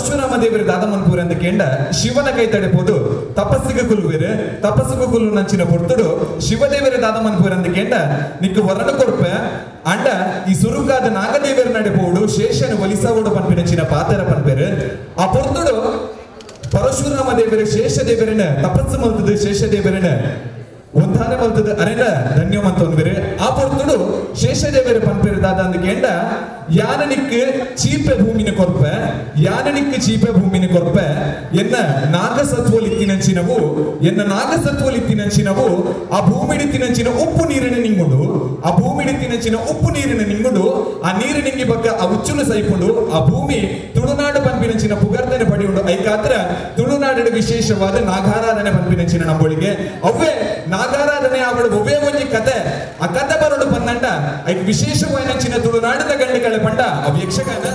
ಪರಶುರಾಮ ದೇವರ ದಾದ ಮನ್ಪೂರ ಅಂತ ಕೇಂಡ ಶಿವನ ಕೈ ತಡೆಪೋದು ತಪಸ್ಸಿಗೆ ಕುಲ್ವೇರು ತಪಸ್ಸಿಗೆ ಕುಲ್ಲು ನಂಚಿನ ಪೊರ್ತುಡು ಶಿವದೇವರ ದಾದ ಮನ್ಪೂರ ಅಂತ ಕೇಂಡ ನಿಕ್ಕು ಹೊರಡು ಕೊರ್ಪೆ ಅಂಡ ಈ ಸುರುಕಾದ ನಾಗದೇವರ ನಡೆಪೋಡು ಶೇಷನ ಒಲಿಸೋಡು ಪನ್ಪಿನಚಿನ ಪಾತರ ಪನ್ಪೇರು ಆ ಪೊರ್ತುಡು ಪರಶುರಾಮ ದೇವರ ಶೇಷ ದೇವರನ್ನ ತಪಸ್ಸು ಮಲ್ತದ ಶೇಷ ದೇವರನ್ನ ಒಂದಾನೆ ಮಲ್ತದ ಅರೆನ ಧನ್ಯ ಮಂತೊಂದ್ಬೇರೆ ಆ ಪೊರ್ತುಡು ಶೇಷದೇವರ ಪನ್ಪೇರದಾದ ಅಂದ ಕೇಂಡ ಯಾನನಿಕ್ಕೆ ಚೀಪೆ ಭೂಮಿನ ಕೊರ್ಪೆ ಯಾನನಿಕ್ಕೆ ಚೀಪೆ ಭೂಮಿನ ಕೊರ್ಪೆ ಎನ್ನ ನಾಗಸತ್ವಲಿತ್ತಿನಂಚಿನವು ಎನ್ನ ನಾಗಸತ್ವಲಿತ್ತಿನಂಚಿನವು ಆ ಭೂಮಿಡಿತ್ತಿನಂಚಿನ ಉಪ್ಪು ನೀರಿನ ನಿಂಗುಂಡು ಆ ಭೂಮಿಡಿತ್ತಿನಂಚಿನ ಉಪ್ಪು ನೀರಿನ ನಿಂಗುಂಡು ಆ ನೀರು ನಿಂಗಿ ಬಕ್ಕ ಆ ಉಚ್ಚುಲು ಸೈಪುಂಡು ಆ ಭೂಮಿ ತುಳುನಾಡು ಪನ್ಪಿನಂಚಿನ ಪುಗರ್ದನೆ ಪಡೆಯುಂಡು ಐಕಾತ್ರ ತುಳುನಾಡಿನ ವಿಶೇಷವಾದ ನಾಗಾರಾಧನೆ ಪನ್ಪಿನಂಚಿನ ನಂಬಳಿಗೆ ಅವೇ ನಾಗಾರಾಧನೆ ಅವಳು ಒವೇ ಒಂಜಿ ಕತೆ ಆ ಕತೆ ಬರೋಡು ಪನ್ನಂಡ ಐಕ್ ವಿಶೇಷವಾದ ತುಳುನಾಡಿನ ಗಂಡುಗಳ ಪಂಡ ಅವ್ ಯಕ್ಷಗಾನ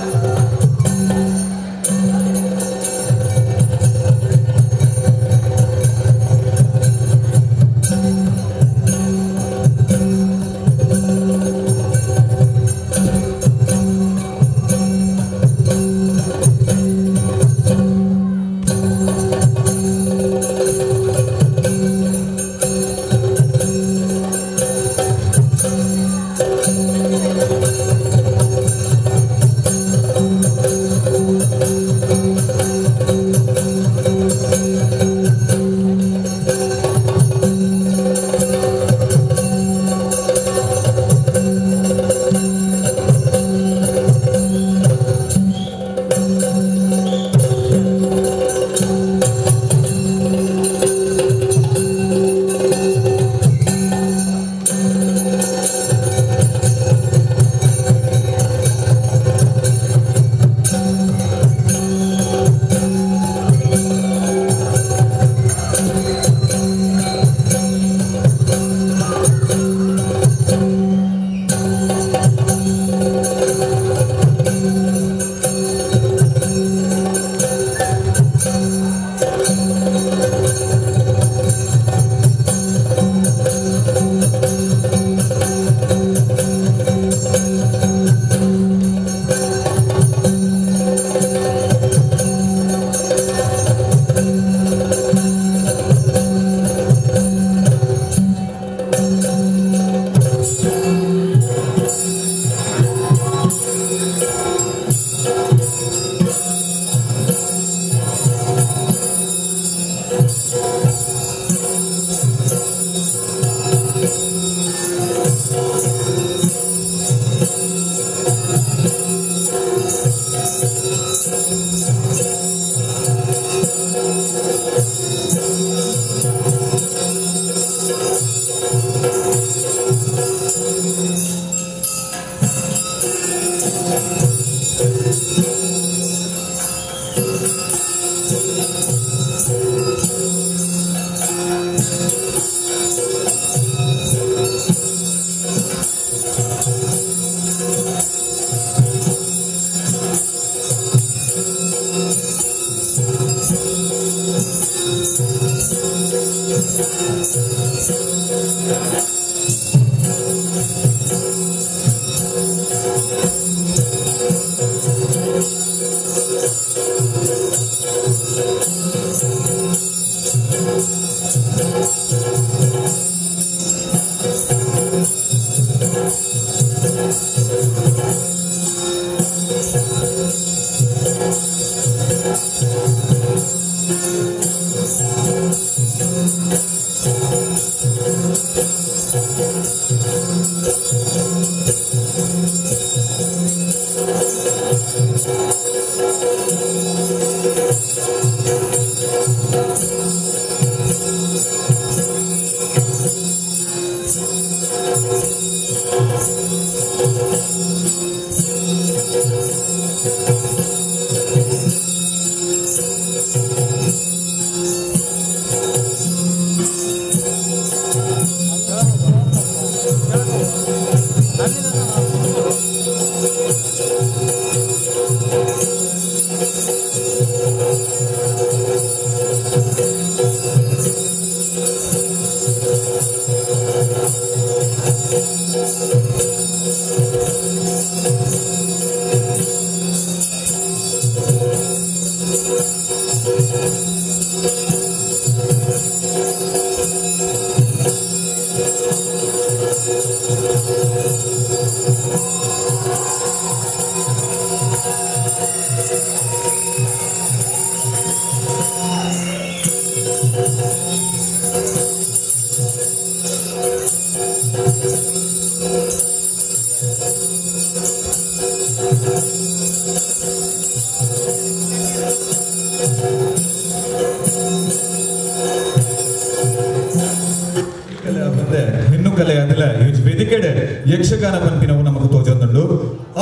ಹೆಣ್ಣು ಕಲೆ ಅದಲ್ಲ ವೇದಿಕೆಡೆ ಯಕ್ಷಗಾನ ಪಂಪಿನವು ನಮಗೆ ತೋಜೊಂದುಂಡು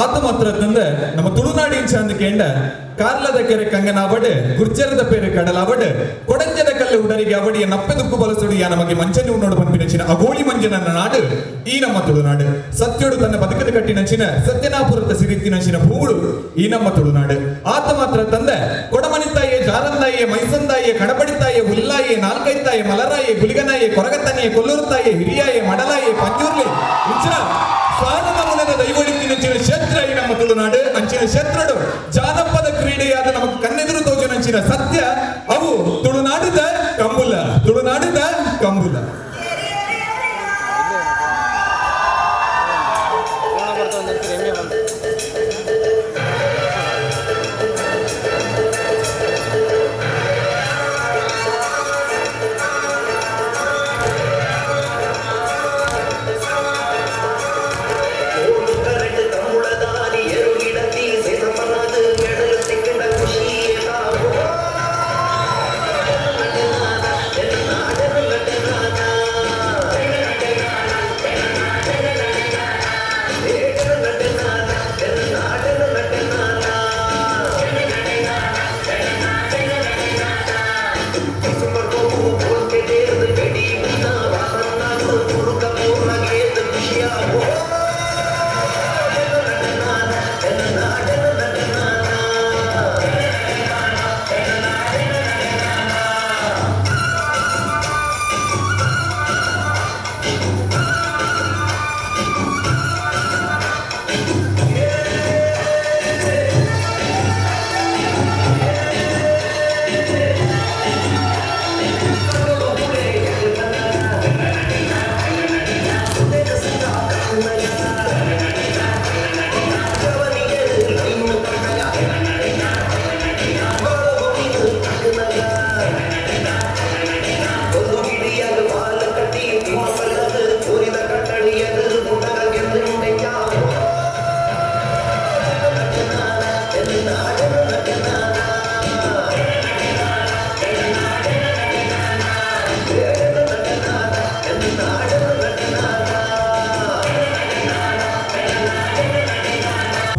ಆತ ಮಾತ್ರ ತಂದೆ ನಮ್ಮ ತುಳುನಾಡಿನ ಚಂದ ಕೇಂಡ ಕಾರ್ಲದ ಕೆರೆ ಕಂಗನಾವಡೆ ಗುರ್ಜರದ ಪೇರೆ ಕಡಲಾವಡೆ ಕೊಡಂಜದ ಕಲ್ಲು ಉಡರಿಗೆ ಅವಡಿಯ ನಪ್ಪೆದುಕ್ಕು ಬಲಸುಡಿಯ ನಮಗೆ ಮಂಚನೆ ಉನ್ನೋಡು ಪಂಪಿನಚಿನ ಅಗೋಳಿ ಮಂಜನ ನಾಡು ಈ ನಮ್ಮ ತುಳುನಾಡು ಸತ್ಯೋಡು ತನ್ನ ಬದುಕದ ಕಟ್ಟಿನಚಿನ ಸತ್ಯನಾಪುರದ ಸಿರಿತ್ತಿನಚಿನ ಭೂಗಳು ಈ ನಮ್ಮ ತುಳುನಾಡು ಆತ ಮಾತ್ರ ತಂದೆ ಕೊಡಮನಿತಾಯೆ ಜಾರಂದಾಯೆ ಮೈಸಂದಾಯೆ ಕಡಬಡಿತಾಯೆ ಹುಲ್ಲಾಯೆ ನಾಲ್ಕೈತಾಯೆ ಮಲರಾಯೆ ಗುಲಿಗನಾಯೆ ಕೊರಗತನಿಯೆ ಕೊಲ್ಲೂರ್ತಾಯೆ ಹಿರಿಯಾಯೆ ಮಡಲಾಯೆ ಪಂಜೂರ್ಲಿ ಇಂಚಿನ ಸ್ವಾನದ ಮುನದ ದೈವಳಿತ್ತಿನಂಚಿನ ಕ್ಷೇತ್ರ ಈ ನಮ್ಮ ತುಳುನಾಡು ಅಂಚಿನ ಕ್ಷೇತ್ರಡು ಜಾನಪದ ಕ್ರೀಡೆಯಾದ ನಮಗೆ ಕಣ್ಣೆದುರು ತೋಜನಂಚಿನ ಸತ್ಯ ಅವು ತುಳುನಾಡಿದ ಕಂಬುಲ ತುಳುನಾಡಿದ ಕಂಬುಲ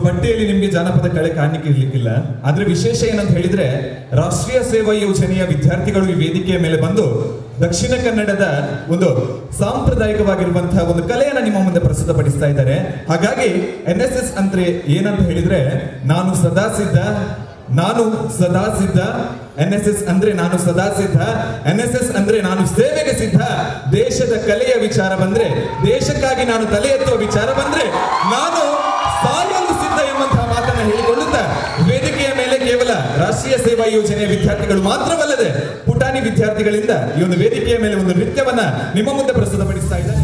ಬಟ್ಟೆಯಲ್ಲಿ ನಿಮಗೆ ಜಾನಪದ ಕಳೆ ಕಾಣಲಿಕ್ಕೆ ಇರ್ಲಿಕ್ಕಿಲ್ಲ. ಆದ್ರೆ ವಿಶೇಷ ಏನಂತ ಹೇಳಿದ್ರೆ ರಾಷ್ಟ್ರೀಯ ಸೇವಾ ಯೋಜನೆಯ ವಿದ್ಯಾರ್ಥಿಗಳು ಈ ವೇದಿಕೆಯ ಮೇಲೆ ಬಂದು ದಕ್ಷಿಣ ಕನ್ನಡದ ಒಂದು ಸಾಂಪ್ರದಾಯಿಕವಾಗಿರುವಂತಹ ಒಂದು ಕಲೆಯನ್ನ ನಿಮ್ಮ ಮುಂದೆ ಪ್ರಸ್ತುತಪಡಿಸ್ತಾ ಇದ್ದಾರೆ. ಹಾಗಾಗಿ NSS ಅಂದ್ರೆ ಏನಂತ ಹೇಳಿದ್ರೆ ನಾನು ಸದಾ ಸಿದ್ಧ, ನಾನು ಸದಾ ಸಿದ್ಧ. NSS ಅಂದ್ರೆ ನಾನು ಸದಾ ಸಿದ್ಧ, NSS ಅಂದ್ರೆ ನಾನು ಸೇವೆಗೆ ಸಿದ್ಧ. ದೇಶದ ಕಲೆಯ ವಿಚಾರ ಬಂದ್ರೆ, ದೇಶಕ್ಕಾಗಿ ನಾನು ತಲೆ ಎತ್ತುವ ವಿಚಾರ ಬಂದ್ರೆ ನಾನು ಸಾಯಲು ಸಿದ್ಧ ಎಂಬಂತಹ ಮಾತನ್ನ ಹೇಳಿಕೊಳ್ಳುತ್ತಾ ವೇದಿಕೆಯ ಮೇಲೆ ಕೇವಲ ರಾಷ್ಟ್ರೀಯ ಸೇವಾ ಯೋಜನೆಯ ವಿದ್ಯಾರ್ಥಿಗಳು ಮಾತ್ರವಲ್ಲದೆ ಪುಟಾಣಿ ವಿದ್ಯಾರ್ಥಿಗಳಿಂದ ಈ ಒಂದು ವೇದಿಕೆಯ ಮೇಲೆ ಒಂದು ನೃತ್ಯವನ್ನ ನಿಮ್ಮ ಮುಂದೆ ಪ್ರಸ್ತುತಪಡಿಸ್ತಾ ಇದ್ದಾರೆ.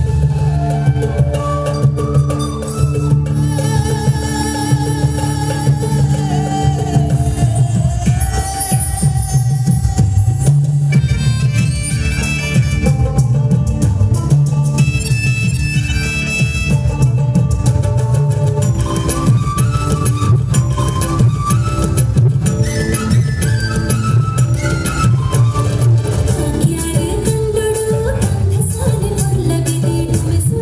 Miss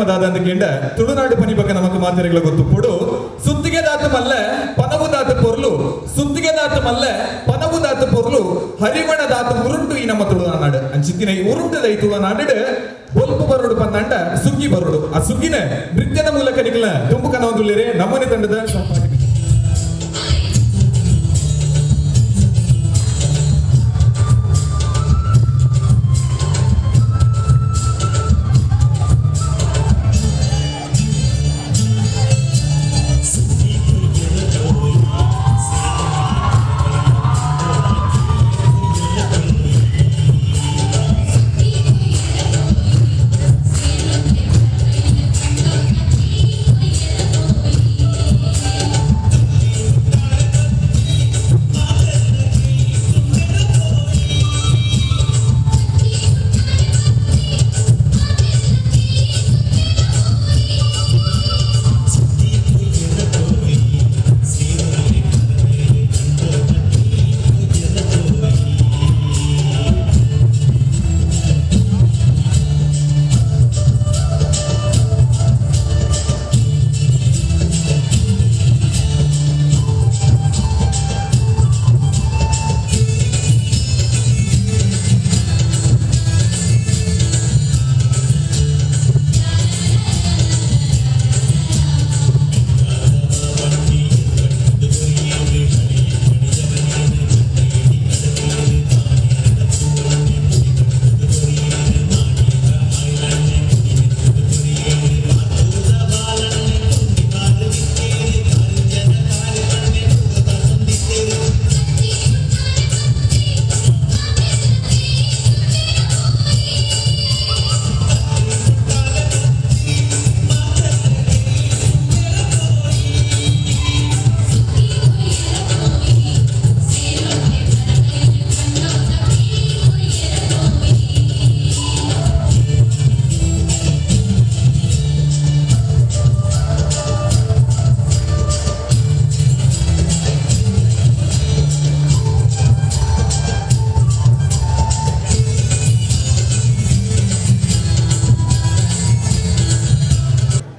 ಕಾರ್ಯಕ್ರಮದಾದ ಅಂತ ಕೇಂದ್ರ ತುಳುನಾಡು ಪನಿ ಬಗ್ಗೆ ನಮಗೆ ಮಾತಾಡಿಗಳ ಗೊತ್ತು ಕೊಡು ಸುತ್ತಿಗೆ ದಾತ ಮಲ್ಲ ಪನವು ದಾತ ಪೊರ್ಲು ಸುತ್ತಿಗೆ ದಾತ ಮಲ್ಲ ಪನವು ದಾತ ಪೊರ್ಲು ಹರಿವಣ ದಾತ ಉರುಂಟು ಈ ನಮ್ಮ ತುಳುನಾಡು ಅಂಚಿತ್ತಿನ ಈ ಉರುಂಟದ ಈ ತುಳುನಾಡು ಬೊಲ್ಪು ಬರೋಡು ಪಂದಂಡ ಸುಗ್ಗಿ ಬರೋಡು ಆ ಸುಗ್ಗಿನ ನೃತ್ಯದ ಮೂಲಕ ನಿಖಲ ತುಂಬು ಕನವೊಂದುಳ್ಳೇರೆ ನಮ್ಮನೆ ತಂಡದ ಸಹಪಾಠಿ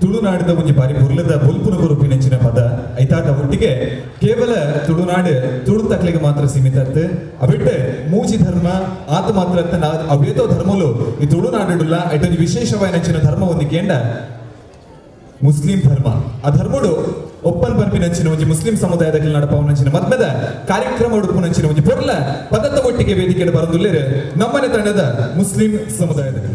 ತುಳುನಾಡಿದ ಒಂದು ಬಾರಿ ಬುರ್ಲದ ಬೊಲ್ಪುನ ಗುರುಪಿನೆಂಚಿನ ಪದ ಐತಾದ ಒಟ್ಟಿಗೆ ಕೇವಲ ತುಳುನಾಡು ತುಳು ತಕ್ಲಿಗೆ ಮಾತ್ರ ಸೀಮಿತ ಅಬಿಟ್ಟು ಮೂಜಿ ಧರ್ಮ ಆತ ಮಾತ್ರ ಅವೇತೋ ಧರ್ಮಲು ಈ ತುಳುನಾಡುಲ್ಲ ಐಟೊಂದು ವಿಶೇಷವಾದ ಧರ್ಮ ಒಂದು ಕೇಂದ್ರ ಮುಸ್ಲಿಂ ಧರ್ಮ ಆ ಧರ್ಮಡು ಒಪ್ಪನ್ ಪಂಪಿನಂಚಿನ ಒಂದು ಮುಸ್ಲಿಂ ಸಮುದಾಯದಲ್ಲಿ ನಡಪವನಂಚಿನ ಮದ್ಮದ ಕಾರ್ಯಕ್ರಮ ಉಡುಪುನಂಚಿನ ಒಂದು ಪೊರ್ಲ ಪದದ ಒಟ್ಟಿಗೆ ವೇದಿಕೆ ಬರಂದುಳ್ಳೇರೆ ನಮ್ಮನೆ ತಂಡದ ಮುಸ್ಲಿಂ ಸಮುದಾಯದಲ್ಲಿ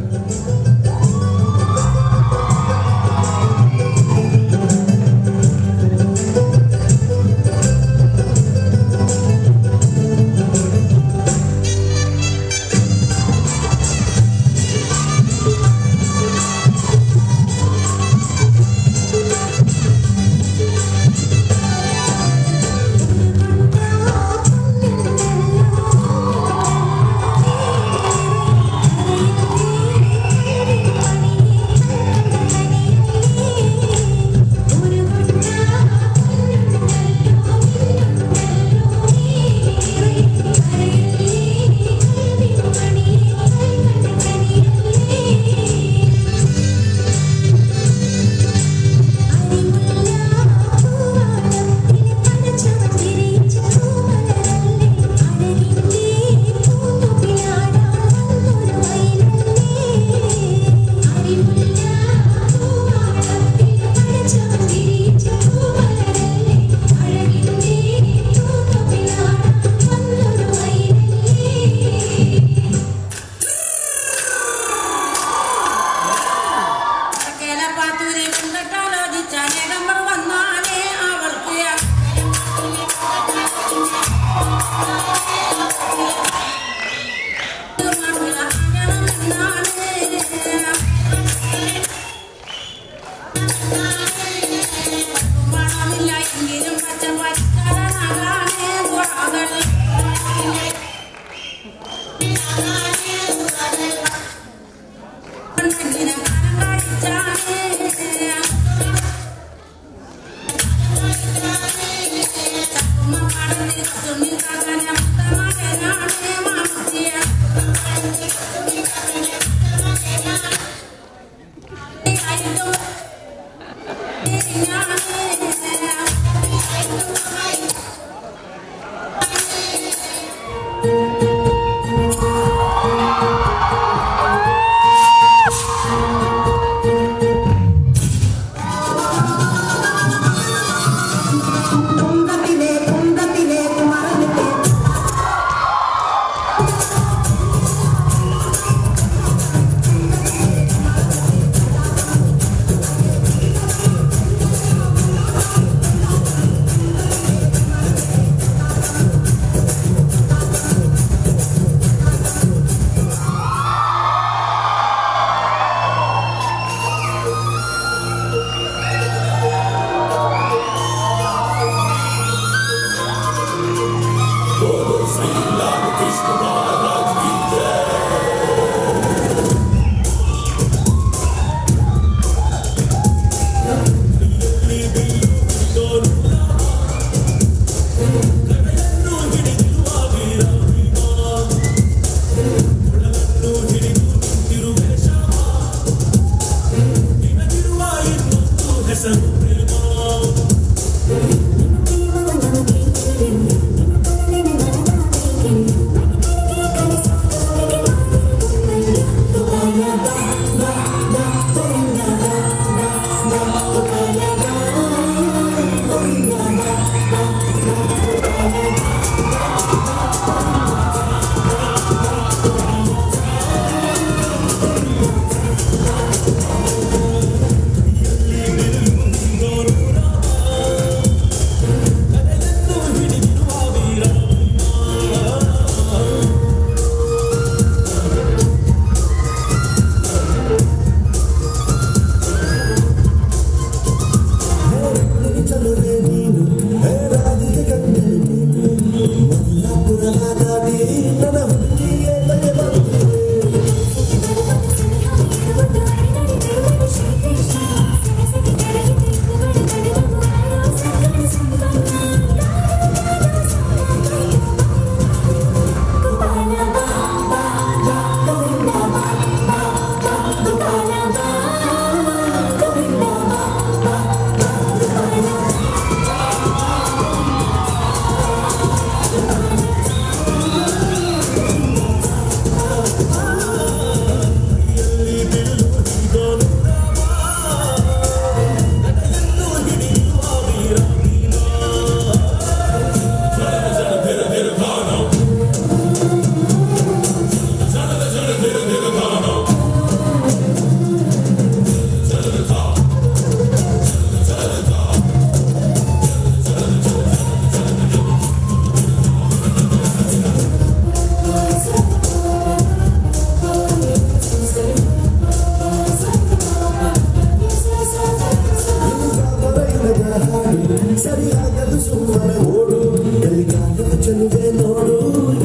ಸರಿಯಾಗದು ಸುಮ್ಮನೆ ಓಡು ಎಲ್ಲಿಗಾಗದ ಚೆಲುವೆ ನೋಡು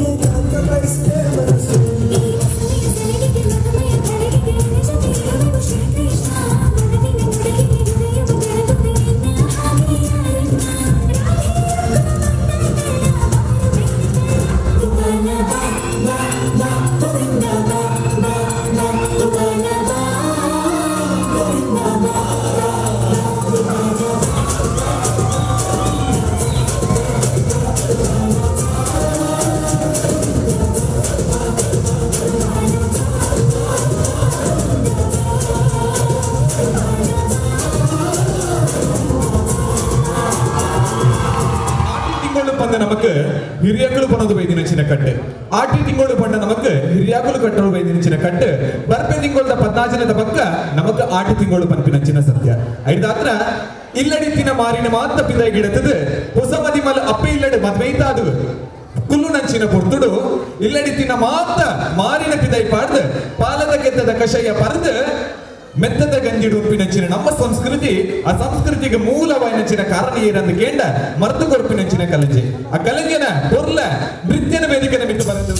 ಏಕಾಂತ ಬಯಸಿದೆ ಮನಸ್ಸು நமக்கு ಹಿರಿಯಕಲು ಪಣದು ವೈದಿನಚಿನ ಕಟ್ಟೆ ಆಟಿ ತಿಂಗಳು ಪಂಡ ನಮಕ್ ಹಿರಿಯಕಲು ಕಟ್ಟಲು ವೈದಿನಚಿನ ಕಟ್ಟೆ ಬರ್ಪೆ ತಿಂಗಳದ 14ದ ಪಕ್ಕ ನಮಕ್ ಆಟಿ ತಿಂಗಳು ಪಂಪಿನಚಿನ ಸತ್ಯ ಐದಾತ್ರ ಇಲ್ಲಡಿತ್ತಿನ ಮಾರಿನ ಮಾತ ಪಿದೈ ಗಿಡತದು ಹೊಸ ಮದಿಮಲ ಅಪ್ಪೆ ಇಲ್ಲಡೆ ಮದ್ವೈತಾದು ಕುಲ್ಲು ನಂಚಿನ ಪೊರ್ತುಡು ಇಲ್ಲಡಿತ್ತಿನ ಮಾತ ಮಾರಿನ ಪಿದೈ ಪಾಡ್ದು ಪಾಲದ ಗೆದ್ದದ ಕಷಯ ಪರ್ದು ಮೆತ್ತದ ಗಂಜಿಡು ಉಪ್ಪಿನಂಚಿನ ನಮ್ಮ ಸಂಸ್ಕೃತಿ ಆ ಸಂಸ್ಕೃತಿಗೆ ಮೂಲವಾಯಿನಂಚಿನ ಕಾರಣ ಏರಂದು ಕೇಂಡ ಮರ್ತು ಕೊರಪಿನಂಚಿನ ಕಲಂಜೆ ಆ ಕಲಂಜನ ಪೊರ್ಲ ನೃತ್ಯನ ವೇದಿಕೆನ ಬಿಟ್ಟು ಬಂದು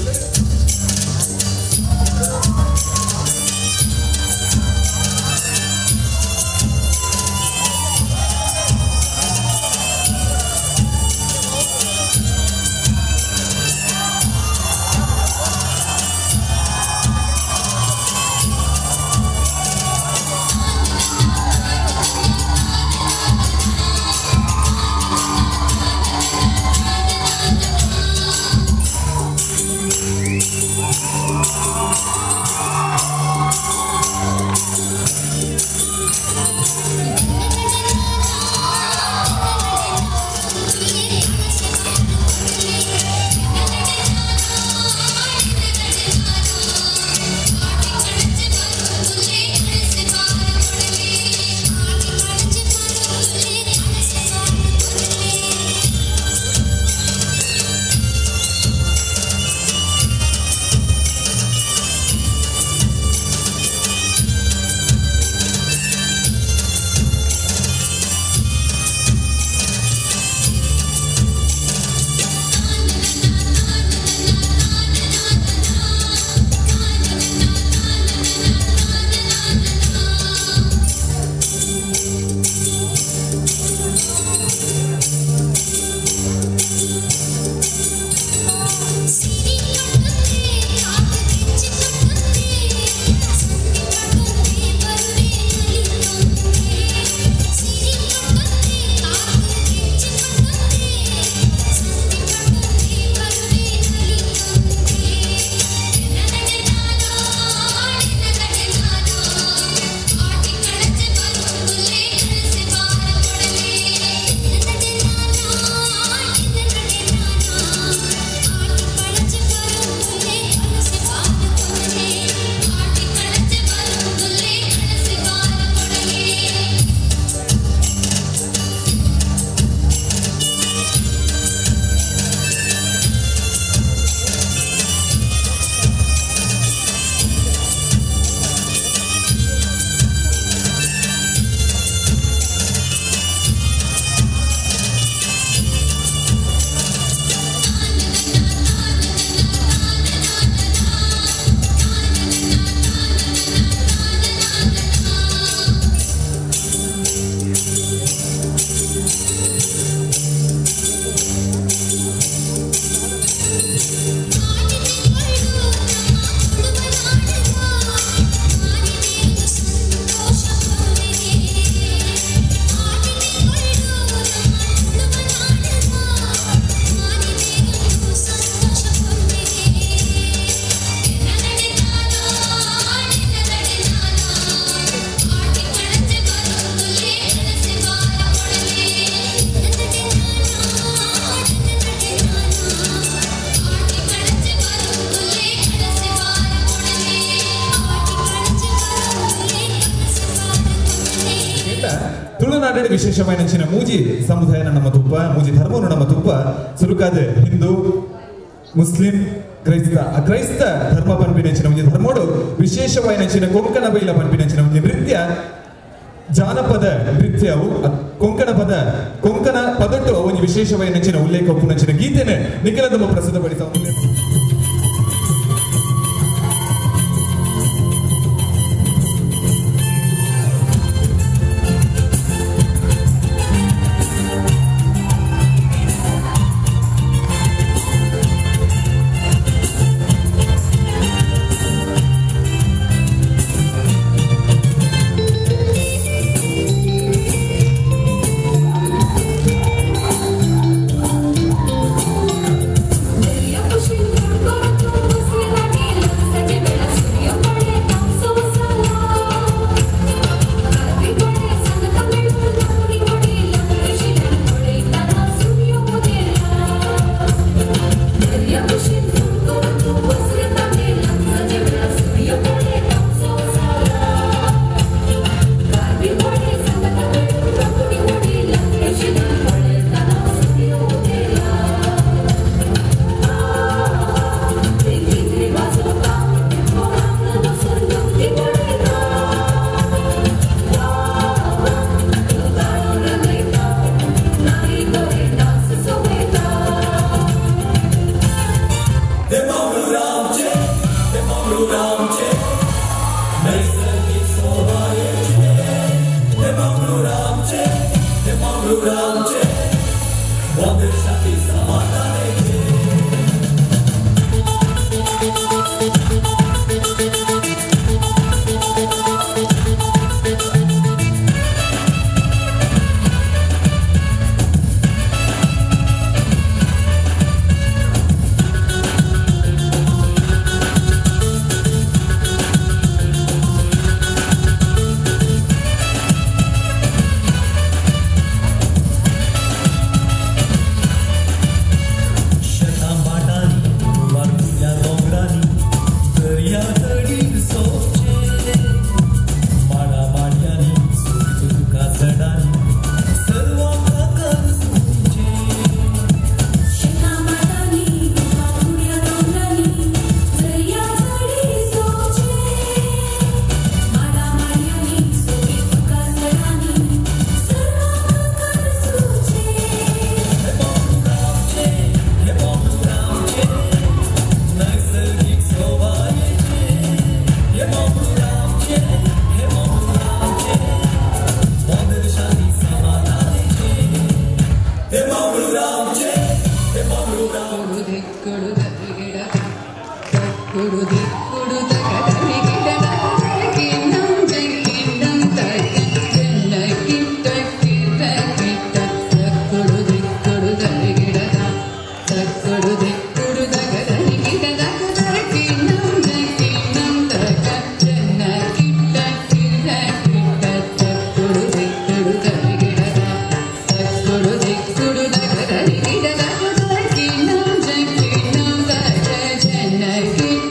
ತುಳುನಾಡಿನ ವಿಶೇಷమైన ಮೂಜಿ ಸಮುದಾಯನ ನಮ್ಮ ತುಪ್ಪ ಮೂಜಿ ಧರ್ಮನು ನಮ್ಮ ತುಪ್ಪ ಸುರುಕಾದ ಹಿಂದೂ ಮುಸ್ಲಿಂ ಕ್ರೈಸ್ತ ಧರ್ಮ ಪಂಪಿನಂಚಿನ ಒಂದು ಧರ್ಮೋಡು ವಿಶೇಷమైన ಕೊಂಕಣ ಬೈಲ ಪಂಪಿನಂಚಿನ ಒಂದು ನೃತ್ಯ ಜಾನಪದ ನೃತ್ಯವು ಕೊಂಕಣ ಪದಟ್ಟು ಅವನಿ ವಿಶೇಷವಾಗಿ ನೆಚ್ಚಿನ ಉಲ್ಲೇಖ ಉಪನಂಚಿನ ಗೀತೆನೆ ನಿಖಿಲ ನಮ್ಮ ಪ್ರಸ್ತುತಪಡಿಸ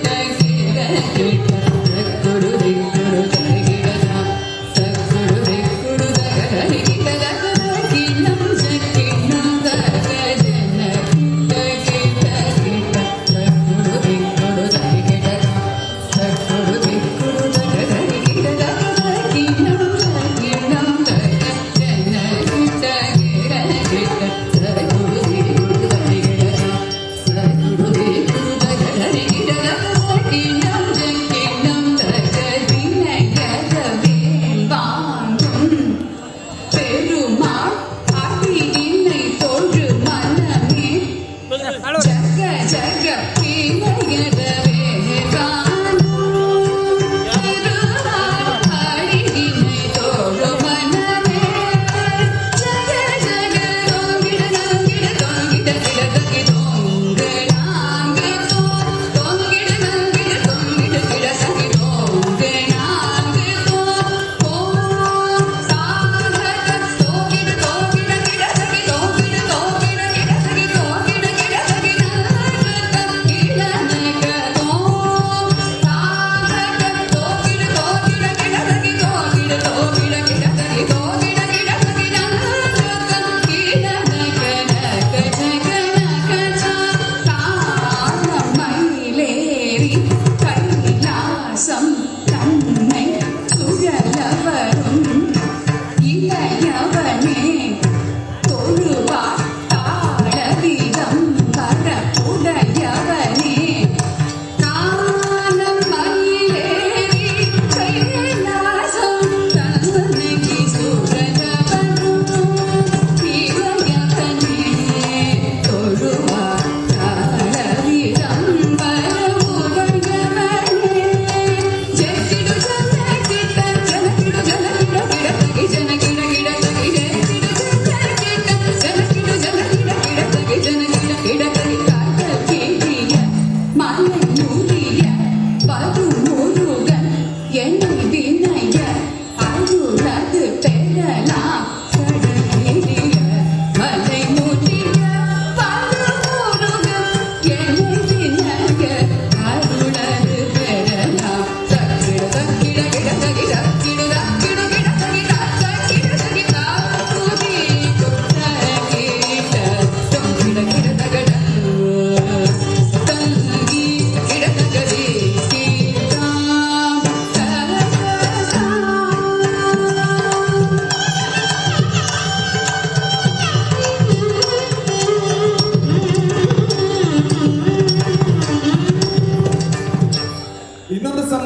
Thank you.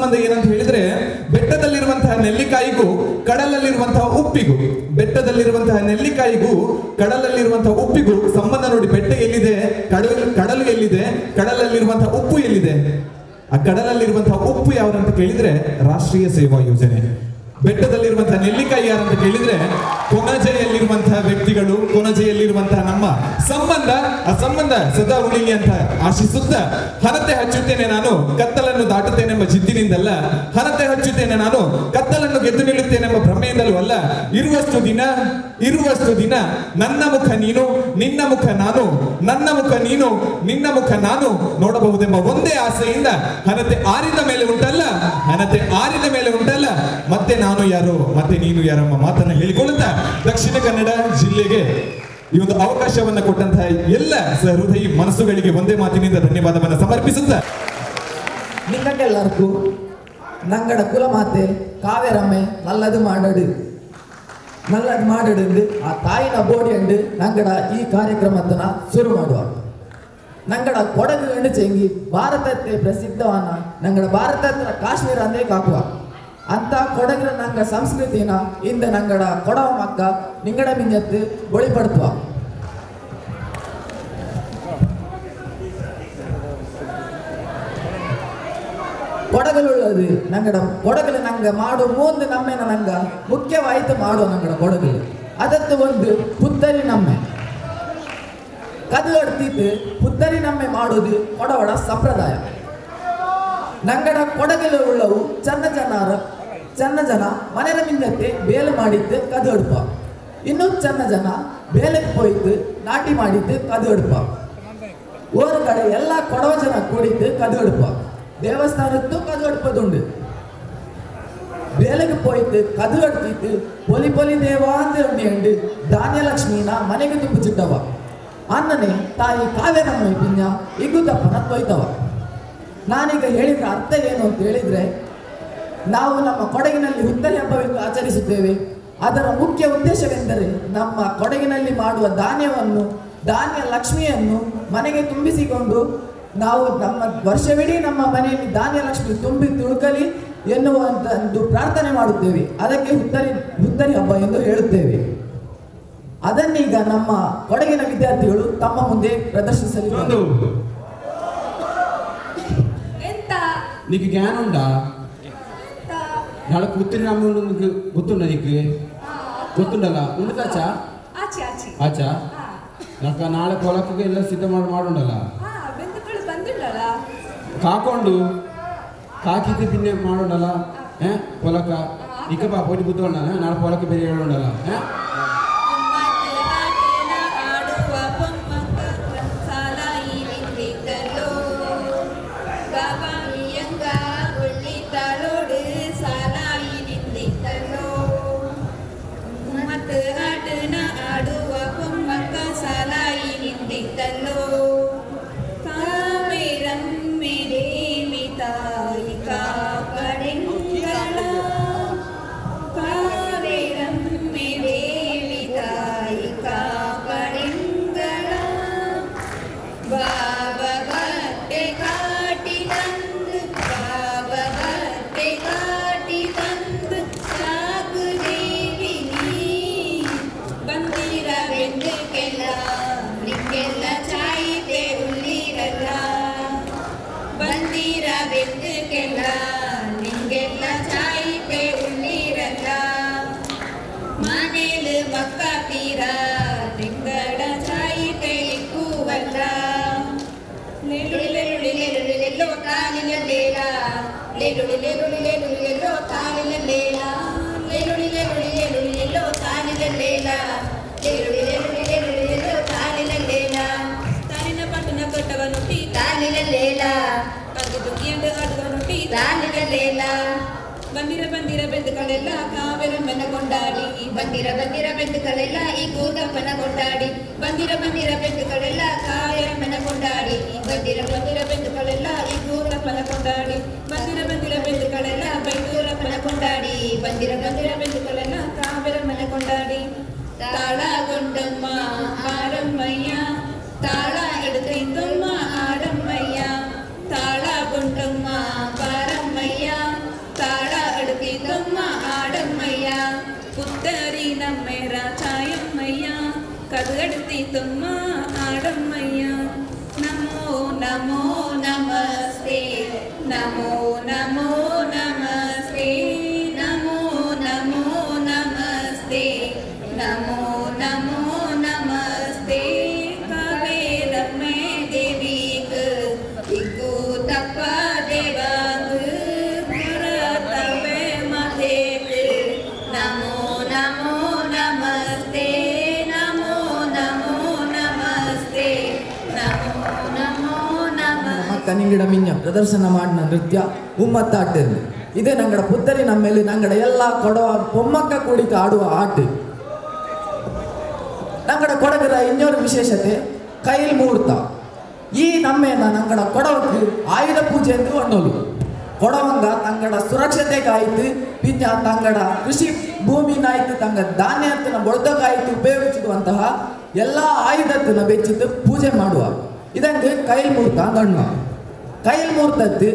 ಸಂಬಂಧ ಏನಂತ ಹೇಳಿದ್ರೆ ಬೆಟ್ಟದಲ್ಲಿರುವಂತಹ ನೆಲ್ಲಿಕಾಯಿಗೂ ಕಡಲಲ್ಲಿರುವಂತಹ ಉಪ್ಪಿಗೂ, ಬೆಟ್ಟದಲ್ಲಿರುವಂತಹ ನೆಲ್ಲಿಕಾಯಿಗೂ ಕಡಲಲ್ಲಿರುವಂತಹ ಉಪ್ಪಿಗೂ ಸಂಬಂಧ ನೋಡಿ. ಬೆಟ್ಟ ಎಲ್ಲಿದೆ, ಕಡಲು ಎಲ್ಲಿದೆ, ಕಡಲಲ್ಲಿರುವಂತಹ ಉಪ್ಪು ಎಲ್ಲಿದೆ? ಆ ಕಡಲಲ್ಲಿರುವಂತಹ ಉಪ್ಪು ಯಾರಂತ ಕೇಳಿದ್ರೆ ರಾಷ್ಟ್ರೀಯ ಸೇವಾ ಯೋಜನೆ. ಬೆಟ್ಟದಲ್ಲಿರುವಂತಹ ನೆಲ್ಲಿಕಾಯಿ ಯಾರಂತ ಕೇಳಿದ್ರೆ ಕೊಣಜೆಯಲ್ಲಿರುವಂತಹ ವ್ಯಕ್ತಿಗಳು, ಕೊಣಜೆಯಲ್ಲಿರುವಂತಹ ನಮ್ಮ ಸಂಬಂಧ. ಆ ಸಂಬಂಧ ಸದಾ ಉಳಿಲಿ ಅಂತ ಆಶಿಸುತ್ತ ಹಣತೆ ಹಚ್ಚುತ್ತೇನೆ ನಾನು ಕತ್ತಲನ್ನು ದಾಟುತ್ತೇನೆಂಬ ಜಿದ್ದಿನಿಂದಲ್ಲ, ಹಣತೆ ಹಚ್ಚುತ್ತೇನೆ ನಾನು ಕತ್ತಲನ್ನು ಗೆದ್ದು ನಿಲ್ಲುತ್ತೇನೆಂಬ ಭ್ರಮೆಯಿಂದಲೂ ಅಲ್ಲ. ಇರುವಷ್ಟು ದಿನ ನನ್ನ ಮುಖ ನೀನು, ನಿನ್ನ ಮುಖ ನಾನು, ನನ್ನ ಮುಖ ನೀನು, ನಿನ್ನ ಮುಖ ನಾನು ನೋಡಬಹುದೆಂಬ ಒಂದೇ ಆಸೆಯಿಂದ ಹಣತೆ ಆರಿದ ಮೇಲೆ ಉಂಟಲ್ಲ, ಹಣತೆ ಆರಿದ ಮೇಲೆ ಉಂಟಲ್ಲ, ಮತ್ತೆ ನಾನು ಯಾರು, ಮತ್ತೆ ನೀನು ಯಾರೆಂಬ ಮಾತನ್ನ ಹೇಳಿಕೊಳ್ಳುತ್ತಾ ದಕ್ಷಿಣ ಕನ್ನಡ ಜಿಲ್ಲೆಗೆ ಈ ಒಂದು ಅವಕಾಶವನ್ನ ಕೊಟ್ಟಂತಹ ಎಲ್ಲ ಸಹೃದಯಿ ಮನಸ್ಸುಗಳಿಗೆ ಒಂದೇ ಮಾತಿನಿಂದ ಧನ್ಯವಾದವನ್ನ ಸಮರ್ಪಿಸುತ್ತ ನಿಂಗಕ್ಕೆಲ್ಲರಿಗೂ ನಂಗಡ ಕುಲಮಾತೆ ಕಾವೇರಮ್ಮೆ ನಲ್ಲದು ಮಾಡಡು ಆ ತಾಯಿನ ಬೋಡಿ ಅಂಡು ನಂಗಡ ಈ ಕಾರ್ಯಕ್ರಮತನ ಶುರು ಮಾಡುವ. ನಂಗಡ ಕೊಡಗು ಎಂಡು ಚೆಂಗಿ ಭಾರತಕ್ಕೆ ಪ್ರಸಿದ್ಧವನ್ನ ನಂಗಡ ಭಾರತ ಕಾಶ್ಮೀರ ಅಂದೇ ಕಾಕುವ ಅಂತ ಕೊಡಗಿನ ನಂಗ ಸಂಸ್ಕೃತಿನ ಇಂದ ನಂಗಡ ಕೊಡವ ಮಕ್ಕ ನಿಂಗಡ ಮಿಂಜತ್ತು ಒಳಿಪಡುವ. ಕೊಡಗಲುಳ್ಳದು ನಂಗಡ ಕೊಡಗಲು ನಂಗ ಮಾಡು ಮೂಂದು ನಮ್ಮೆನ ನಂಗ ಮುಖ್ಯವಾಯಿತು ಮಾಡುವ ನಂಗಡ ಕೊಡಗಲು ಅದತ್ತು ಒಂದು ಪುತ್ತರಿ ನಮ್ಮೆ ಕದು ಅಡ್ತಿತ್ತು. ಪುತ್ತರಿ ನಮ್ಮೆ ಮಾಡುವುದು ಕೊಡವಳ ಸಂಪ್ರದಾಯ. ನಂಗಡ ಕೊಡಗಲು ಉಳ್ಳವು ಚನ್ನ ಜನ ಮನೆಯ ಮಿಂದತ್ತೆ ಬೇಲು ಮಾಡಿದ್ದು ಕದು ಅಡುಪ. ಇನ್ನೂ ಚನ್ನ ಜನ ಬೇಲೆಗೆ ಹೋಯ್ತು ನಾಟಿ ಮಾಡಿದ್ದು ಕದು ಅಡುಪ. ಓರ್ ಕಡೆ ಎಲ್ಲ ಕೊಡವ ಜನ ಕೂಡಿದ್ದು ಕದು ಅಡುಪ. ದೇವಸ್ಥಾನದ್ದು ಕದು ಅಡುಪದುಂಡು. ಬೇಲೆಗೆ ಹೋಯ್ತು ಕದು ಅಡ್ತಿತ್ತು ಪೊಲಿ ದೇವ ಅಂತ ಉಂಡು ಧಾನ್ಯಲಕ್ಷ್ಮಿನ ಮನೆಗೆ ತುಂಬಿಸಿಟ್ಟವ. ಅನ್ನನೆ ತಾಯಿ ಕಾವೇರಮ್ಮ ಪಿಂಜ ಇಗುತ್ತಪ್ಪನ ತೊಯ್ತವ. ನಾನೀಗ ಹೇಳಿದ ಅರ್ಥ ಏನು ಅಂತ ಹೇಳಿದ್ರೆ, ನಾವು ನಮ್ಮ ಕೊಡಗಿನಲ್ಲಿ ಹುತ್ತರಿ ಹಬ್ಬವೆಂದು ಆಚರಿಸುತ್ತೇವೆ. ಅದರ ಮುಖ್ಯ ಉದ್ದೇಶವೆಂದರೆ ನಮ್ಮ ಕೊಡಗಿನಲ್ಲಿ ಮಾಡುವ ಧಾನ್ಯ ಲಕ್ಷ್ಮಿಯನ್ನು ಮನೆಗೆ ತುಂಬಿಸಿಕೊಂಡು ನಾವು ನಮ್ಮ ವರ್ಷವಿಡೀ ನಮ್ಮ ಮನೆಯಲ್ಲಿ ಧಾನ್ಯ ಲಕ್ಷ್ಮಿ ತುಂಬಿ ತುಳುಕಲಿ ಎನ್ನುವಂತ ಒಂದು ಪ್ರಾರ್ಥನೆ ಮಾಡುತ್ತೇವೆ. ಅದಕ್ಕೆ ಹುತ್ತರಿ ಹಬ್ಬ ಎಂದು ಹೇಳುತ್ತೇವೆ. ಅದನ್ನೀಗ ನಮ್ಮ ಕೊಡಗಿನ ವಿದ್ಯಾರ್ಥಿಗಳು ತಮ್ಮ ಮುಂದೆ ಪ್ರದರ್ಶಿಸಲಿದ್ದಾರೆ. నీకు జ్ఞానం ఉందా? నాಳೆ కూతురి నమ్ముడు నీకు గుర్తుండ? నీకు ಗೊತ್ತುಂಡಲ್ಲ ಉಂಟಾಚಾ ಆಚಾ ಯಾಕ ನಾಳೆ ಹೊಲಕ್ಕೆ ಎಲ್ಲ ಸಿದ್ಧ ಮಾಡುಂಡಲ್ಲ ಕಾಕೊಂಡು ಕಾಕಿದ್ದು ಪಿನ್ನೆ ಮಾಡುಂಡಲ್ಲ ಹೊಲಕ್ಕ ಇಕ್ಕ ಬಾ ಪೋಟಿ ಬುದ್ಧೋಣ ನಾಳೆ ಹೊಲಕ್ಕೆ ಬೇರೆ ಹೇಳುಂಡಲ್ಲ ಬಂದಿರ ಬೆಂದುಗಳೆಲ್ಲ ಕಾವೇರಮ್ಮನ ಕೊಂಡಾಡಿ ಬಂದಿರ ಬೆಂದುಗಳೆಲ್ಲ ಈ ಕೂದಪ್ಪನ ಕೊಂಡಾಡಿ ಬಂದಿರ ಬೆಂದುಗಳೆಲ್ಲ ಕಾವೇರಮ್ಮನ ಕೊಂಡಾಡಿ ಬಂದಿರ ಬೆಂದುಗಳೆಲ್ಲ ಈ ಕೂದಪ್ಪನ ಕೊಂಡಾಡಿ ಬಂದಿರ ಬೆಂದುಗಳೆಲ್ಲ ಬೆಂಗಳೂರಪ್ಪನ ಕೊಂಡಾಡಿ ಬಂದಿರ ಬೆಂದುಗಳೆಲ್ಲ ಕಾವೇರಮ್ಮನ ಕೊಂಡಾಡಿ ತಾಳಗೊಂಡಮ್ಮ ಆಡಮ್ಮಯ್ಯ ತಾಳ ಹಿಡಿದೈತಮ್ಮ ಆಡಮ್ಮಯ್ಯ ತಾಳಗೊಂಡಮ್ಮ ಬಾರಮ್ಮಯ್ಯ ಕದಗಡ್ತಿ ತುಮ್ಮ ಆಡಮ್ಮಯ್ಯ ನಮೋ ನಮೋ ನಮಸ್ತೆ ನಮೋ ನಮೋ ನಮಸ್ತೆ ನಮೋ ನಮೋ ನಮಸ್ತೆ ನಮೋ ನಮೋ ನಮಸ್ತೆ ಕಾವೇರಮ್ಮೆ ದೇವಿಗ್ ಇಗ್ಗು ತಪ್ಪ ದೇವಾಗ್ ಪುರತವೆ ಮತೇಗ್ ನಮೋ ನಮೋ ನಮಸ್ತೆ ನಮೋ ನಮೋ ನಮಸ್ತೆ ನಮೋ ನಮೋ ನಮಸ್ತೆ ಕನಿಂಗಿಡ ಮಿಂಜ ಪ್ರದರ್ಶನ ಮಾಡಿನ ನೃತ್ಯ ಉಮ್ಮತ್ತಾಟೆಂದು ಇದೇ ನಂಗಡ ಪುತ್ತರಿ ನಮ್ಮೇಲೆ ನಂಗಡ ಎಲ್ಲ ಕೊಡವ பொம்மக்க ಕೂಡಿತ ಆಡುವ ಆಟ ನಂಗಡ ಕೊಡಗರ ಇನ್ನೊಂದು ವಿಶೇಷತೆ ಕೈಲ್ ಮುಹೂರ್ತ ಈ ನಮ್ಮೇನ ನಂಗಡ ಕೊಡವಕ್ಕೆ ಆಯುಧ ಪೂಜೆ ಎಂದು ಅನ್ನೋದು ಕೊಡವಂಗ ತಂಗಡ ಸುರಕ್ಷತೆಗಾಯ್ತು ಪಿಂಜ ತಂಗಡ ಕೃಷಿ ಭೂಮಿನಾಯ್ತು ತಂಗ ಧಾನ್ಯತನ ಬೊಳ್ದಕ್ಕಾಯ್ತು ಉಪಯೋಗಿಸಿರುವಂತಹ ಎಲ್ಲ ಆಯುಧತನ ಬೆಚ್ಚಿದ್ದು ಪೂಜೆ ಮಾಡುವ ಇದಂಗೆ ಕೈಲ್ ಮುಹೂರ್ತ ಅಂದಣ್ಣ ಕೈಲ್ ಮುಹೂರ್ತದ್ದು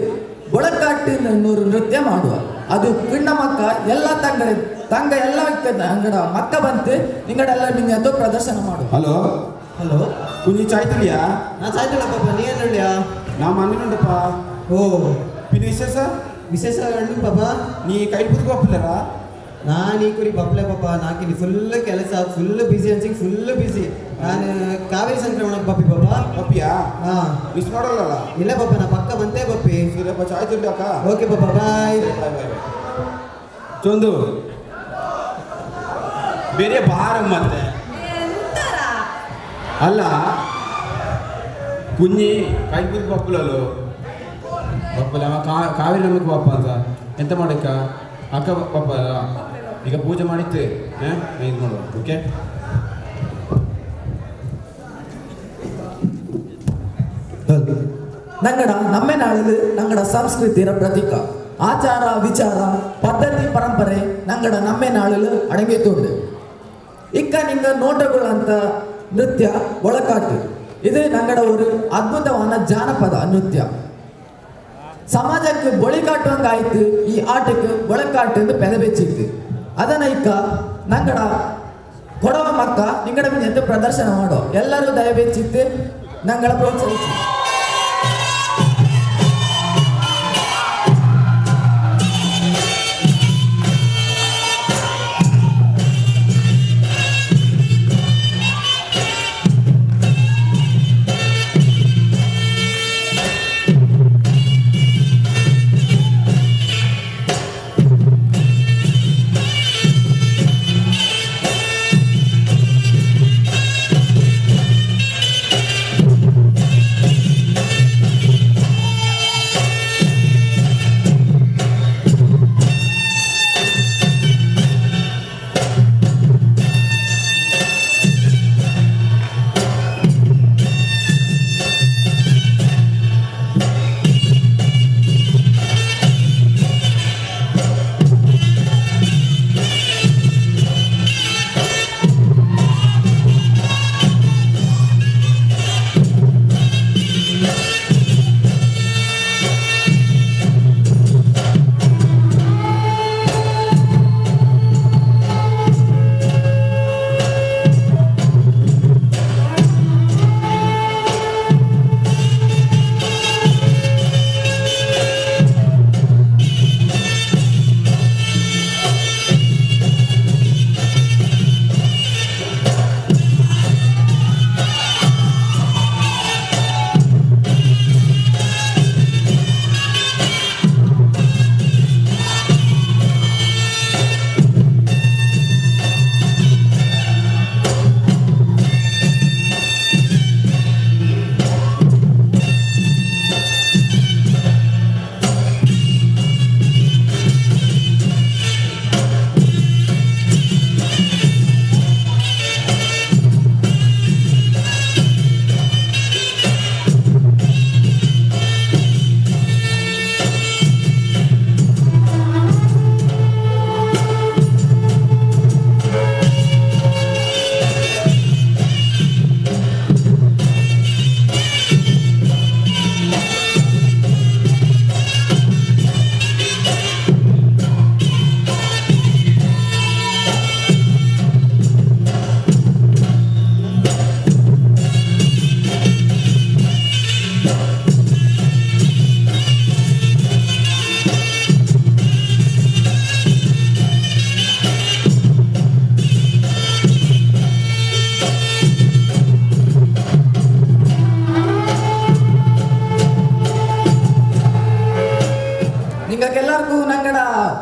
ಬೊಳಕಾಟ್ಟು ನೂರು ನೃತ್ಯ ಮಾಡುವ ಅದು ಪಿಣ್ಣ ಮಕ್ಕ ಎಲ್ಲ ತಂಗ ಎಲ್ಲ ಅಂಗಡ ಮಕ್ಕ ಬಂತು ನಿಂಗಡೆಲ್ಲ ನಿಂಗೆ ಅದು ಪ್ರದರ್ಶನ ಮಾಡುವ ಹಲೋ ಹಲೋ ಕುಂಜಿ ಚಾಯ್ತಲಿಯಾ ನಾ ಸಾಯ್ತಳಪ್ಪ ನೀ ಏನ್ರಳ್ಳಿಯಾ ನಾ ಮಣ್ಣಿನುಂಡಪ್ಪ ಓ ಪಿನ ವಿಶೇಷ ವಿಶೇಷ ಹೇಳಿ ಪಾಪ ನೀ ಕೈ ಬುದ್ಕೋಪ್ಪಲ್ಲರ ನಾನು ಈ ಕುರಿ ಬಬ್ಲೆ ಪಾಪ ನಾಕಿನಿ ಫುಲ್ ಕೆಲಸ ಫುಲ್ ಬಿಸಿ ಅನ್ಸಿಂಗ್ ಫುಲ್ ಬಿಸಿ ನಾನು ಕಾವೇರಿ ಸಂಕ್ರಮಣಕ್ಕೆ ಬಪ್ಪಿ ಪಾಪ ಪಪ್ಪಿಯಾ ಹಾ ಮಿಸ್ ಮಾಡಲ್ಲ ಇಲ್ಲ ಪಾಪ ನಾ ಪಕ್ಕ ಬಂತೆ ಬಪ್ಪಿ ಸೀರಪ್ಪ ಚಾಯ್ತುಂಡಿ ಅಕ್ಕ ಓಕೆ ಪಾಪ ಬಾಯ್ ಚಂದು ಬೇರೆ ಬಾರ ಮತ್ತೆ ಅಲ್ಲ ಕುഞ്ഞി ಕೈ ಬುದ್ಧ ಬಪ್ಪಲಲು ಬಪ್ಪಲ ಕಾವೇರಿ ನಮಗೆ ಬಪ್ಪ ಅಂತ ಎಂತ ಮಾಡಕ್ಕ ಅಕ್ಕ ಬಪ್ಪ ಈಗ ಪೂಜೆ ಮಾಡಿತ್ತು ಇದು ನೋಡುವ ಓಕೆ ನಂಗಡ ನಮ್ಮೆ ನಾಳಿದು ನಂಗಡ ಸಂಸ್ಕೃತಿಯ ಪ್ರತೀಕ ಆಚಾರ ವಿಚಾರ ಪದ್ಧತಿ ಪರಂಪರೆ ನಂಗಡ ನಮ್ಮೆ ನಾಳಿಲು ಅಡಗಿತುಂಡು ಇಕ್ಕ ನಿಂಗ ನೋಟಗಳಂತ ನೃತ್ಯ ಒಳಕಾಟು ಇದು ನಂಗಡ ಒಂದು ಅದ್ಭುತವಾದ ಜಾನಪದ ನೃತ್ಯ ಸಮಾಜಕ್ಕೆ ಬೊಳಿಕಾಟುವಂಗಾಯ್ತು ಈ ಆಟಕ್ಕೆ ಒಳಕಾಟು ಎಂದು ಪೆದಬೆಚ್ಚಿತ್ತು ಅದನ್ನ ಇಕ್ಕ ನಂಗಡ ಕೊಡವ ಮಕ್ಕ ನಿಂಗಡ ಎಂದು ಪ್ರದರ್ಶನ ಮಾಡೋ ಎಲ್ಲರೂ ದಯವೆಚ್ಚಿತ್ತು ನಂಗಳ ಪ್ರೋತ್ಸಾಹಿಸಿ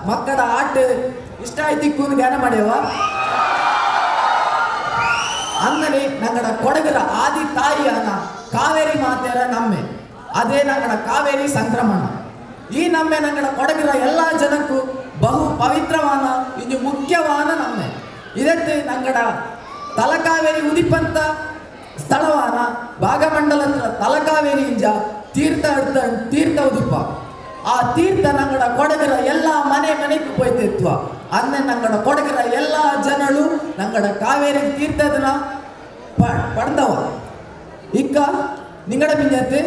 ಮಕ್ಕಳ ಆಟ ಇಷ್ಟ ಆಯ್ತಿಕ್ಕು ಧ್ಯಾನ ಮಾಡ್ಯವ ಅಂದರೆ ನಂಗಡ ಕೊಡಗರ ಆದಿ ತಾಯಿಯನ ಕಾವೇರಿ ಮಾತೆಯರ ನಮ್ಮೆ ಅದೇ ನಂಗಡ ಕಾವೇರಿ ಸಂಕ್ರಮಣ ಈ ನಮ್ಮೆ ನಂಗಡ ಕೊಡಗರ ಎಲ್ಲ ಜನಕ್ಕೂ ಬಹು ಪವಿತ್ರವಾನ ಇದು ಮುಖ್ಯವಾನ ನಮ್ಮೆ ಇದಕ್ಕೆ ನಂಗಡ ತಲಕಾವೇರಿ ಉದಿಪಂತ ಸ್ಥಳವಾನ ಭಾಗಮಂಡಲ ತಲಕಾವೇರಿ ಇಂಜ ತೀರ್ಥ ಉದಿಪ ಆ ತೀರ್ಥ ನಂಗಡ ಕೊಡಗರ ಎಲ್ಲ ಮನೆಗೂ ಹೋಯ್ತಿತ್ವ ಅನ್ನೆ ನಂಗಡ ಕೊಡಗರ ಎಲ್ಲ ಜನರು ನಂಗಡ ಕಾವೇರಿ ತೀರ್ಥದನ ಪಡ್ದವ ಇಕ್ಕ ನಿಂಗಡ ಮಿಂಜತ್ತೆ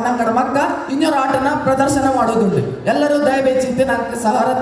ನಂಗಡ ಮಕ್ಕ ಇನ್ನೊರು ಆಟನ ಪ್ರದರ್ಶನ ಮಾಡೋದುಂಟು ಎಲ್ಲರೂ ದಯಬೇಚಿತ್ತು ನಂಗೆ ಸಹಕಾರ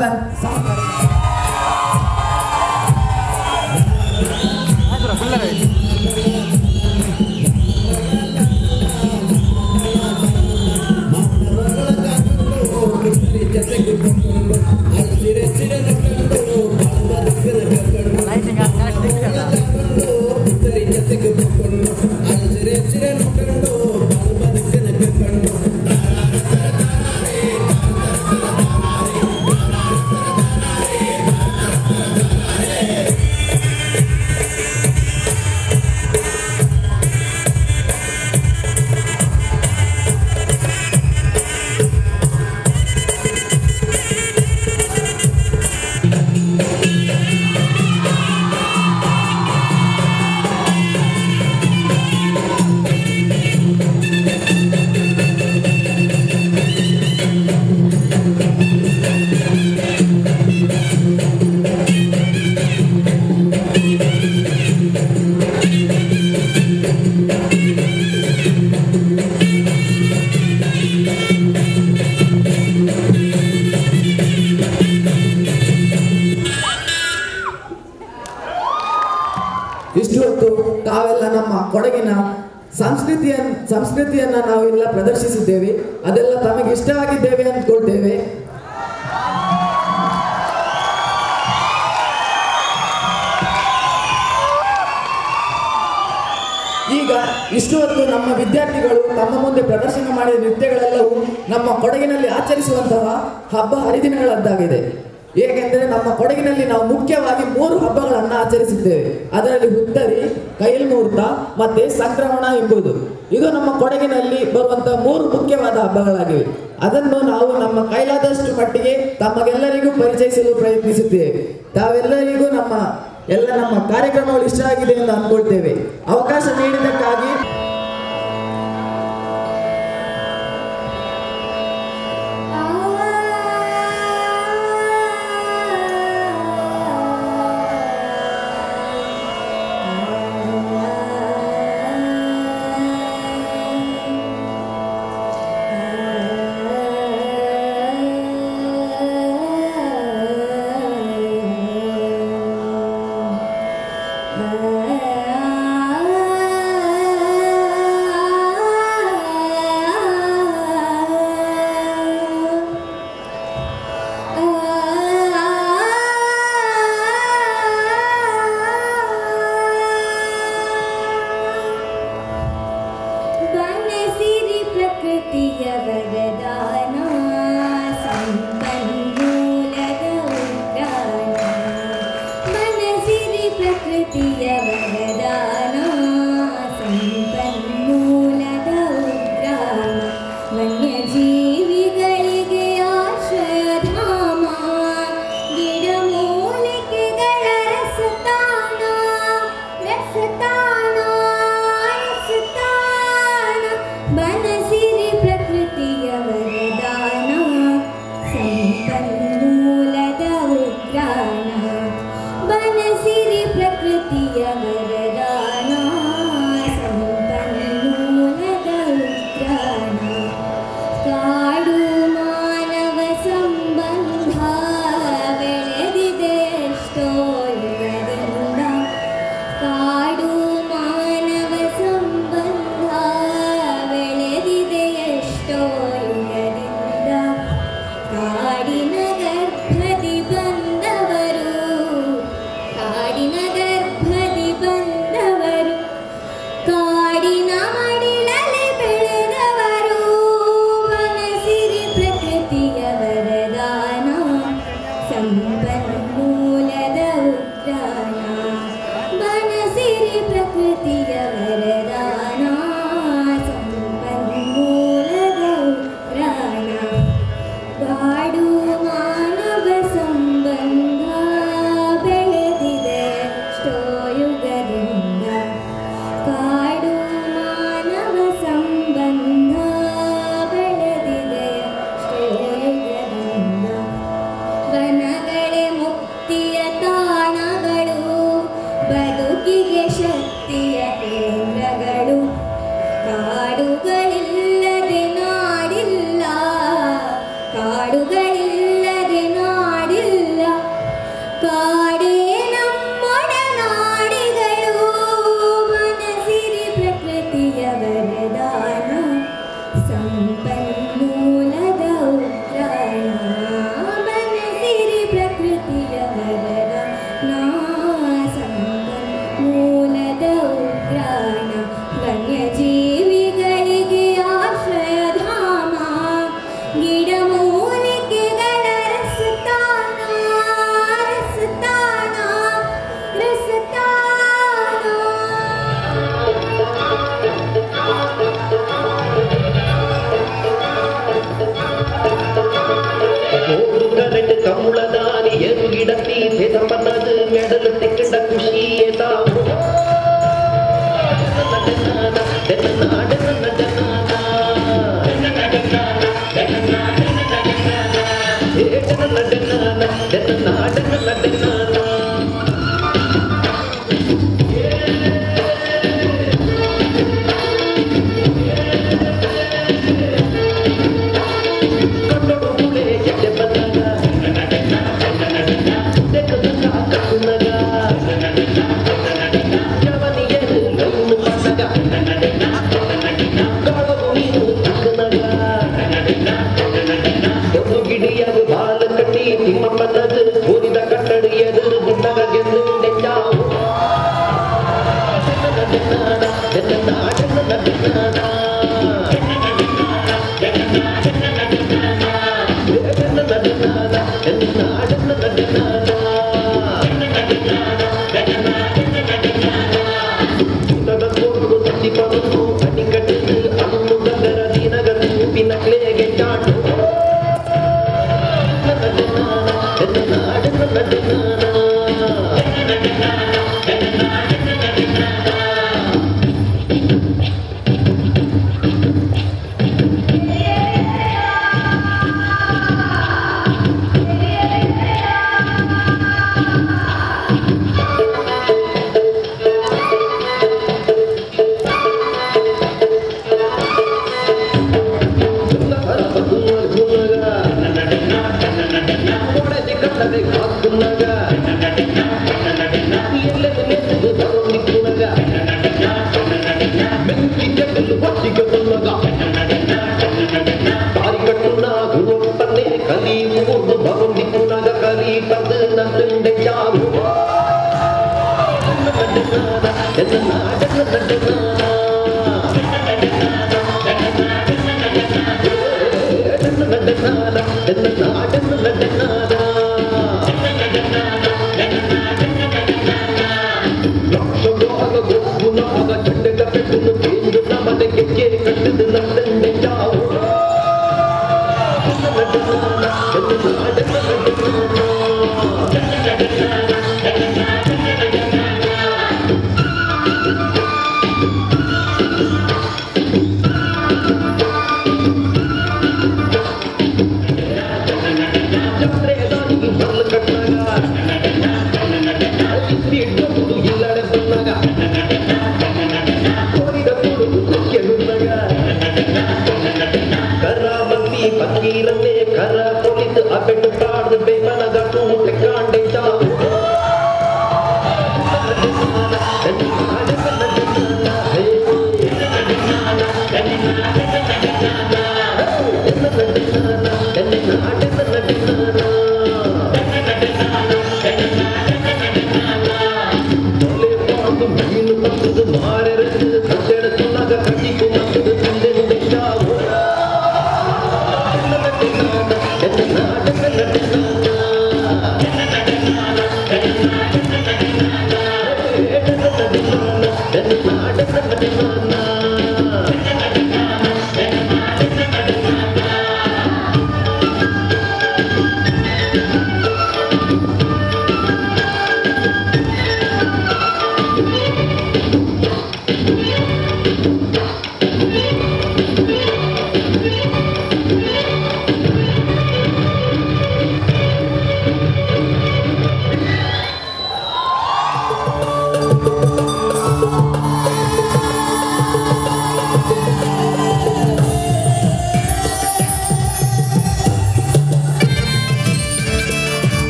ಇಷ್ಟು ಹೊತ್ತು ತಾವೆಲ್ಲ ನಮ್ಮ ಕೊಡಗಿನ ಸಂಸ್ಕೃತಿಯನ್ನ ನಾವೆಲ್ಲ ಪ್ರದರ್ಶಿಸಿದ್ದೇವೆ ಅದೆಲ್ಲ ತಮಗೆ ಇಷ್ಟವಾಗಿದ್ದೇವೆ ಅಂದ್ಕೊಳ್ತೇವೆ ಈಗ ಇಷ್ಟು ಹೊತ್ತು ನಮ್ಮ ವಿದ್ಯಾರ್ಥಿಗಳು ತಮ್ಮ ಮುಂದೆ ಪ್ರದರ್ಶನ ಮಾಡಿದ ನೃತ್ಯಗಳೆಲ್ಲವೂ ನಮ್ಮ ಕೊಡಗಿನಲ್ಲಿ ಆಚರಿಸುವಂತಹ ಹಬ್ಬ ಹರಿದಿನಗಳದ್ದಾಗಿದೆ ಏಕೆಂದರೆ ನಮ್ಮ ಕೊಡಗಿನಲ್ಲಿ ನಾವು ಮುಖ್ಯವಾಗಿ 3 ಹಬ್ಬಗಳನ್ನು ಆಚರಿಸಿದ್ದೇವೆ ಅದರಲ್ಲಿ ಹುತ್ತರಿ ಕೈಲ್ಮೂರ್ತ ಮತ್ತೆ ಸಂಕ್ರಮಣ ಎಂಬುದು ಇದು ನಮ್ಮ ಕೊಡಗಿನಲ್ಲಿ ಬರುವಂತಹ 3 ಮುಖ್ಯವಾದ ಹಬ್ಬಗಳಾಗಿವೆ ಅದನ್ನು ನಾವು ನಮ್ಮ ಕೈಲಾದಷ್ಟು ಮಟ್ಟಿಗೆ ತಮಗೆಲ್ಲರಿಗೂ ಪರಿಚಯಿಸಲು ಪ್ರಯತ್ನಿಸುತ್ತೇವೆ ತಾವೆಲ್ಲರಿಗೂ ನಮ್ಮ ಕಾರ್ಯಕ್ರಮಗಳು ಇಷ್ಟ ಆಗಿದೆ ಎಂದು ಅಂದ್ಕೊಳ್ತೇವೆ ಅವಕಾಶ ನೀಡಿದ್ದಕ್ಕಾಗಿ ಬನಸಿರಿ ಪ್ರಕೃತಿಯ ವರದಾನ ಸಂಪನ್ಮೂಲದ ಉಗ್ರಾಣ ಬನಸಿರಿ ಪ್ರಕೃತಿಯ ವರದ ನಾ ಸಂಪನ್ಮೂಲದ ಉಗ್ರಾಣ ವನ್ಯಜೀವಿಗಳಿಗೆ ಆಶ್ರಯಧಾಮ ಗಿಡಮೂಲಿಕೆಗಳ ರಸತಾಣ ರಸತಾಣ ರಸತಾಣ ಓಡುಗರට ಕಮುಳದಾನಿ ಎರುಗಿಡತಿ ಸೆದಪನದ ಮೆಡಲು ತೆಕ್ಕಡ ಖುಷಿಯೇತಾ ಗಿಡಿಯದು ಬಾಲ ಕಟ್ಟಿ ತಿಮ್ಮಪ್ಪನದು ಓದಿದ ಕಟ್ಟಡ ಎದುರು ಗುಡ್ಡಗ ಗೆದ್ದು ನೆಚ್ಚಾವು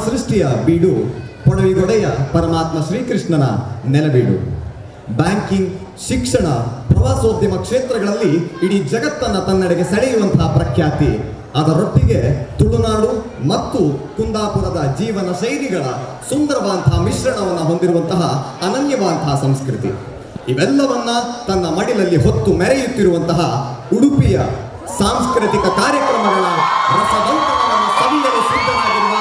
ಸೃಷ್ಟಿಯ ಬೀಡು, ಪೊಡವಿಗೊಡೆಯ ಪರಮಾತ್ಮ ಶ್ರೀಕೃಷ್ಣನ ನೆಲಬೀಡು. ಬ್ಯಾಂಕಿಂಗ್, ಶಿಕ್ಷಣ, ಪ್ರವಾಸೋದ್ಯಮ ಕ್ಷೇತ್ರಗಳಲ್ಲಿ ಇಡೀ ಜಗತ್ತನ್ನು ತನ್ನೆಡೆಗೆ ಸೆಳೆಯುವಂತಹ ಪ್ರಖ್ಯಾತಿ, ಅದರೊಟ್ಟಿಗೆ ತುಳುನಾಡು ಮತ್ತು ಕುಂದಾಪುರದ ಜೀವನ ಶೈಲಿಗಳ ಸುಂದರವಾದಂತಹ ಮಿಶ್ರಣವನ್ನು ಹೊಂದಿರುವಂತಹ ಅನನ್ಯವಾದಂತಹ ಸಂಸ್ಕೃತಿ, ಇವೆಲ್ಲವನ್ನ ತನ್ನ ಮಡಿಲಲ್ಲಿ ಹೊತ್ತು ಮೆರೆಯುತ್ತಿರುವಂತಹ ಉಡುಪಿಯ ಸಾಂಸ್ಕೃತಿಕ ಕಾರ್ಯಕ್ರಮಗಳ ರಸವಂತನವನ್ನು ಸವಿಯಲು ಸಿದ್ಧರಾಗಿರುವ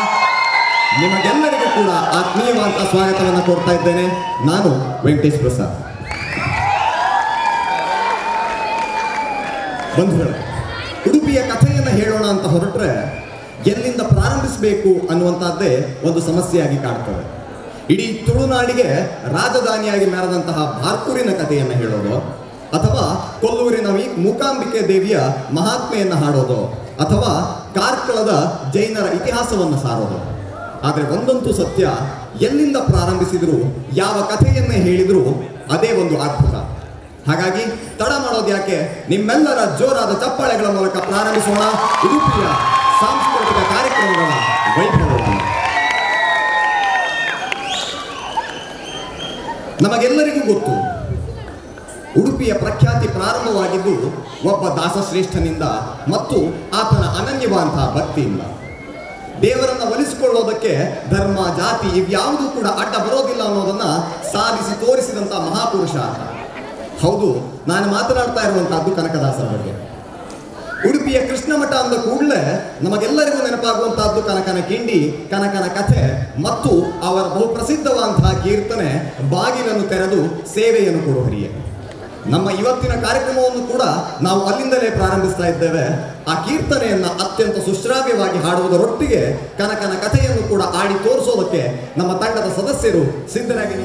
ನಿಮಗೆಲ್ಲರಿಗೂ ಕೂಡ ಆತ್ಮೀಯವಾದ ಸ್ವಾಗತವನ್ನು ಕೋರ್ತಾ ಇದ್ದೇನೆ. ನಾನು ವೆಂಕಟೇಶ್ ಪ್ರಸಾದ್. ಬಂಧುಗಳೇ, ಉಡುಪಿಯ ಕಥೆಯನ್ನು ಹೇಳೋಣ ಅಂತ ಹೊರಟ್ರೆ ಎಲ್ಲಿಂದ ಪ್ರಾರಂಭಿಸಬೇಕು ಅನ್ನುವಂಥದ್ದೇ ಒಂದು ಸಮಸ್ಯೆಯಾಗಿ ಕಾಡ್ತದೆ. ಇಡೀ ತುಳುನಾಡಿಗೆ ರಾಜಧಾನಿಯಾಗಿ ಮೆರೆದಂತಹ ಬಾರ್ಕೂರಿನ ಕಥೆಯನ್ನು ಹೇಳೋದು, ಅಥವಾ ಕೊಲ್ಲೂರಿನ ಮೂಕಾಂಬಿಕೆ ದೇವಿಯ ಮಹಾತ್ಮೆಯನ್ನು ಹಾಡೋದು, ಅಥವಾ ಕಾರ್ಕಳದ ಜೈನರ ಇತಿಹಾಸವನ್ನು ಸಾರೋದು. ಆದರೆ ಒಂದಂತೂ ಸತ್ಯ, ಎಲ್ಲಿಂದ ಪ್ರಾರಂಭಿಸಿದ್ರು, ಯಾವ ಕಥೆಯನ್ನೇ ಹೇಳಿದ್ರು ಅದೇ ಒಂದು ಅದ್ಭುತ. ಹಾಗಾಗಿ ತಡ ಮಾಡೋದು ಯಾಕೆ, ನಿಮ್ಮೆಲ್ಲರ ಜೋರಾದ ಚಪ್ಪಾಳೆಗಳ ಮೂಲಕ ಪ್ರಾರಂಭಿಸೋಣ ಉಡುಪಿಯ ಸಾಂಸ್ಕೃತಿಕ ಕಾರ್ಯಕ್ರಮಗಳ ವೈಭವವನ್ನು. ನಮಗೆಲ್ಲರಿಗೂ ಗೊತ್ತು, ಉಡುಪಿಯ ಪ್ರಖ್ಯಾತಿ ಪ್ರಾರಂಭವಾಗಿದ್ದು ಒಬ್ಬ ದಾಸಶ್ರೇಷ್ಠನಿಂದ ಮತ್ತು ಆತನ ಅನನ್ಯವಾದಂತಹ ಭಕ್ತಿಯಿಂದ. ದೇವರನ್ನ ಒಲಿಸಿಕೊಳ್ಳೋದಕ್ಕೆ ಧರ್ಮ, ಜಾತಿ ಇವ್ಯಾವುದೂ ಕೂಡ ಅಡ್ಡ ಬರೋದಿಲ್ಲ ಅನ್ನೋದನ್ನ ಸಾಧಿಸಿ ತೋರಿಸಿದಂತಹ ಮಹಾಪುರುಷ ಆತ. ಹೌದು, ನಾನು ಮಾತನಾಡ್ತಾ ಇರುವಂತಹದ್ದು ಕನಕದಾಸರ ಬಗ್ಗೆ. ಉಡುಪಿಯ ಕೃಷ್ಣ ಮಠ ಅಂದ ಕೂಡಲೇ ನಮಗೆಲ್ಲರಿಗೂ ನೆನಪಾಗುವಂತಹದ್ದು ಕನಕನ ಕಿಂಡಿ, ಕನಕನ ಕಥೆ ಮತ್ತು ಅವರ ಬಹುಪ್ರಸಿದ್ಧವಾದಂತಹ ಕೀರ್ತನೆ ಬಾಗಿಲನ್ನು ತೆರೆದು ಸೇವೆಯನ್ನು ಕೊಡು ಹರಿಯೇ. ನಮ್ಮ ಇವತ್ತಿನ ಕಾರ್ಯಕ್ರಮವನ್ನು ಕೂಡ ನಾವು ಅಲ್ಲಿಂದಲೇ ಪ್ರಾರಂಭಿಸ್ತಾ ಇದ್ದೇವೆ. ಆ ಕೀರ್ತನೆಯನ್ನ ಅತ್ಯಂತ ಸುಶ್ರಾವ್ಯವಾಗಿ ಹಾಡುವುದರೊಟ್ಟಿಗೆ ಕನಕನ ಕಥೆಯನ್ನು ಕೂಡ ಆಡಿ ತೋರಿಸೋದಕ್ಕೆ ನಮ್ಮ ತಂಡದ ಸದಸ್ಯರು ಸಿದ್ಧರಾಗಿ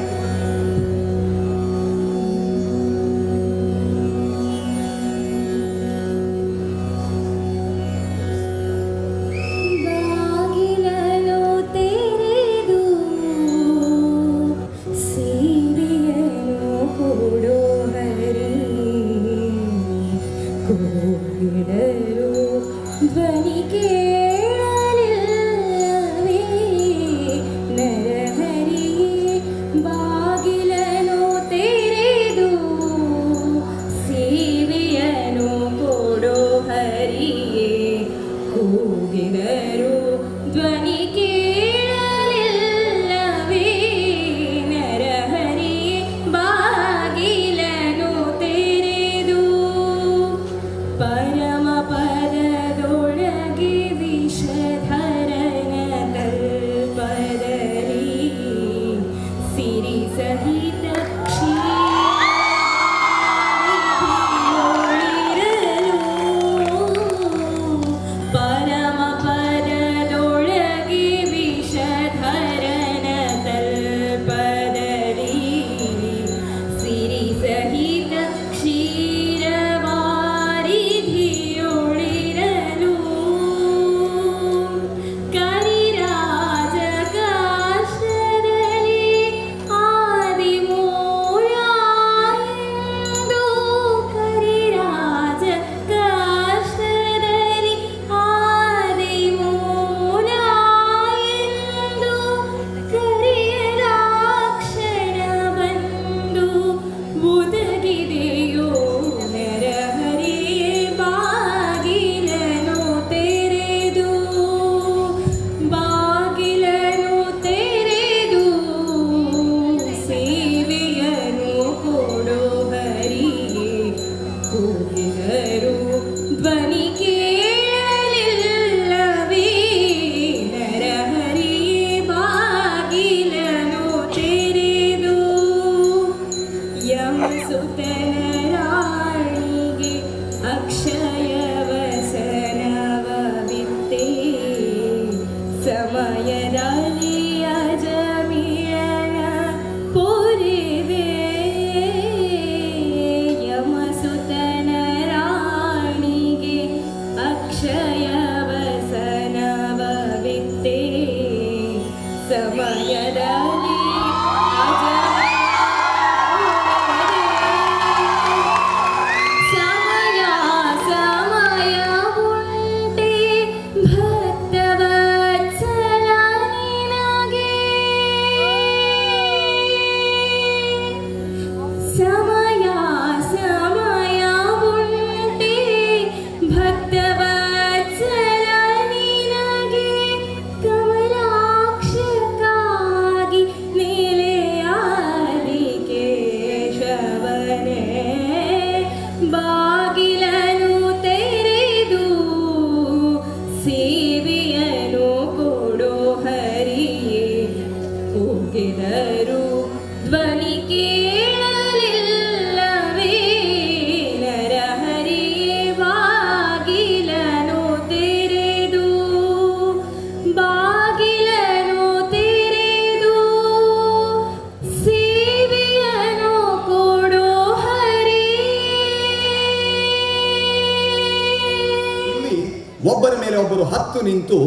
ನಿಂತು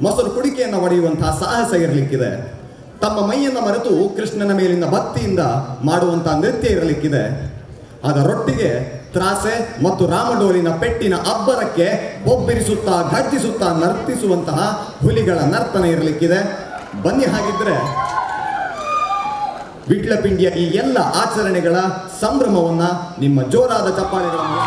ಮೊಸರು ಕುಡಿಕೆಯನ್ನು ಒಡೆಯುವಂತಹ ಸಾಹಸ ಇರಲಿಕ್ಕಿದೆ. ತಮ್ಮ ಮೈಯನ್ನು ಮರೆತು ಕೃಷ್ಣನ ಮೇಲಿನ ಭಕ್ತಿಯಿಂದ ಮಾಡುವಂತಹ ನೃತ್ಯ ಇರಲಿಕ್ಕಿದೆ. ಅದರೊಟ್ಟಿಗೆ ತ್ರಾಸೆ ಮತ್ತು ರಾಮಡೋಲಿನ ಪೆಟ್ಟಿನ ಅಬ್ಬರಕ್ಕೆ ಬೊಬ್ಬಿರಿಸುತ್ತಾ ಘರ್ಜಿಸುತ್ತಾ ನರ್ತಿಸುವಂತಹ ಹುಲಿಗಳ ನರ್ತನ ಇರಲಿಕ್ಕಿದೆ. ಬನ್ನಿ, ಹಾಗಿದ್ರೆ ವಿಟ್ಲಪಿಂಡಿಯ ಈ ಎಲ್ಲ ಆಚರಣೆಗಳ ಸಂಭ್ರಮವನ್ನ ನಿಮ್ಮ ಜೋರಾದ ಚಪ್ಪಾಳೆಗಳನ್ನು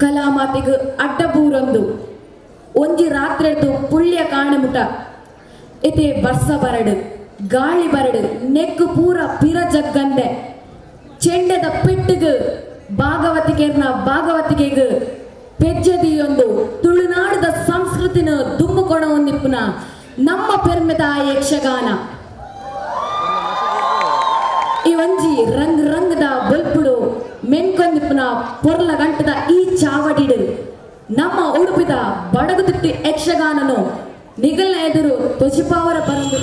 ಕಲಾಮಾತಿಗೆ ಅಡ್ಡಬೂರೊಂದು ಒಂಜಿ ರಾತ್ರೆದು ಪುಳ್ಯ ಕಾಣಮುಟ ಇತೆ ಬರ್ಸ ಬರಡು ಗಾಳಿ ಬರಡು ನೆಕ್ಕು ಪೂರ ಪಿರ ಜಗ್ಗಂದೆ ಚೆಂಡದ ಪೆಟ್ಟಿಗೆ ಭಾಗವತಿಕೆರ್ನ ಭಾಗವತಿಕೆಗೆ ಪೆಜ್ಜದಿಯೊಂದು ತುಳುನಾಡದ ಸಂಸ್ಕೃತಿನ ದುಮ್ಮುಕೊಣ ಒಂದಿಪ್ಪುನ ನಮ್ಮ ಪೆರ್ಮೆದ ಯಕ್ಷಗಾನ ಈ ಒಂಜಿ ರಂಗ್ ರಂಗದ ಬಲ್ಪುಡು ಮೆನ್ಕೊಂದಿಪ್ಪುನ ಪೊರ್ಲ ಗಂಟದ ಈ ಚಾವಡಿಡು ನಮ್ಮ ಉಡುಪಿದ ಬಡಗುತಿಟ್ಟು ಯಕ್ಷಗಾನನು ನಿಗಲ್ನ ಎದುರು ತೊಚಿಪಾವರ ಬರಂದು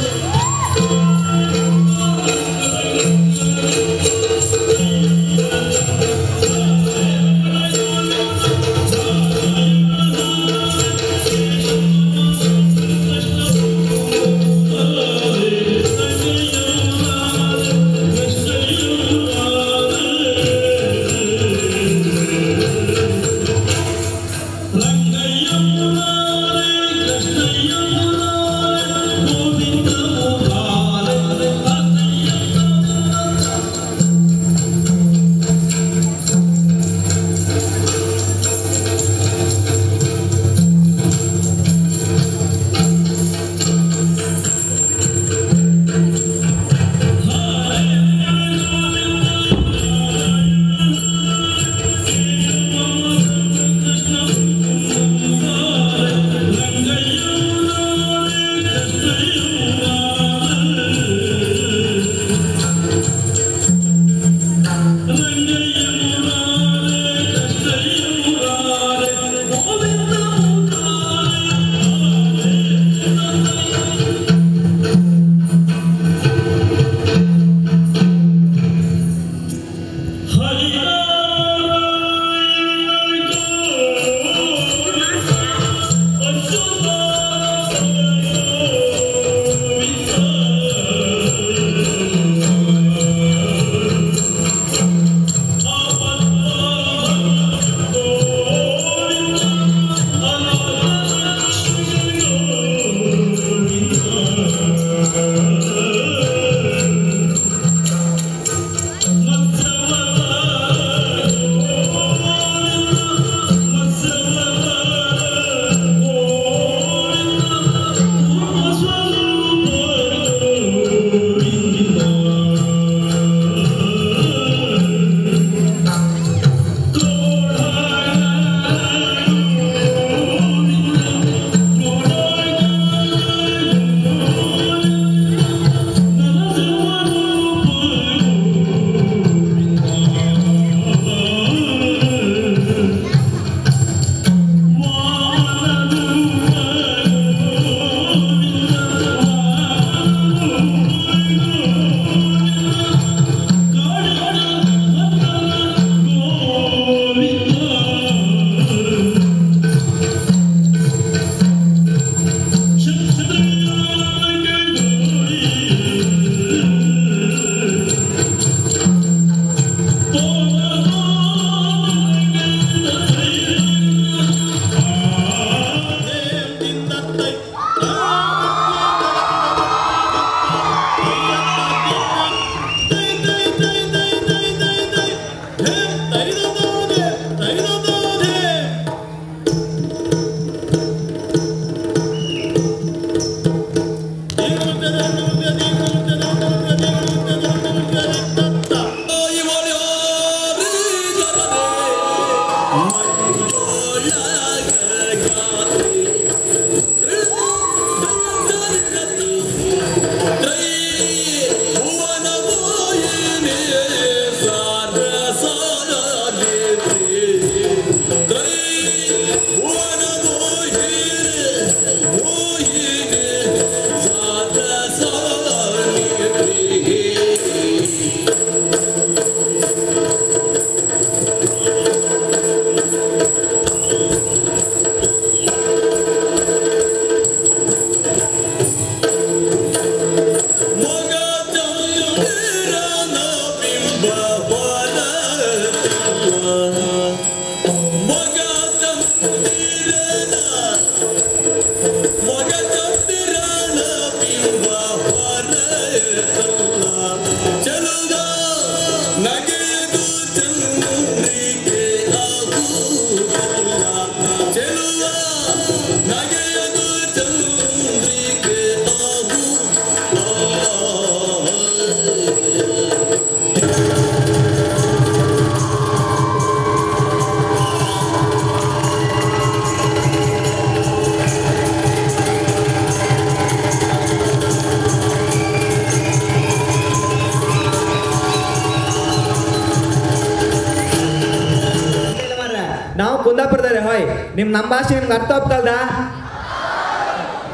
ಕುಂದಾಪುರದವ್ರೆ ಹೋಯ್ ನಮ್ಮ ಭಾಷೆ ನಿಮ್ಗೆ ಅರ್ಥ ಆಗ್ತಲ್ದ?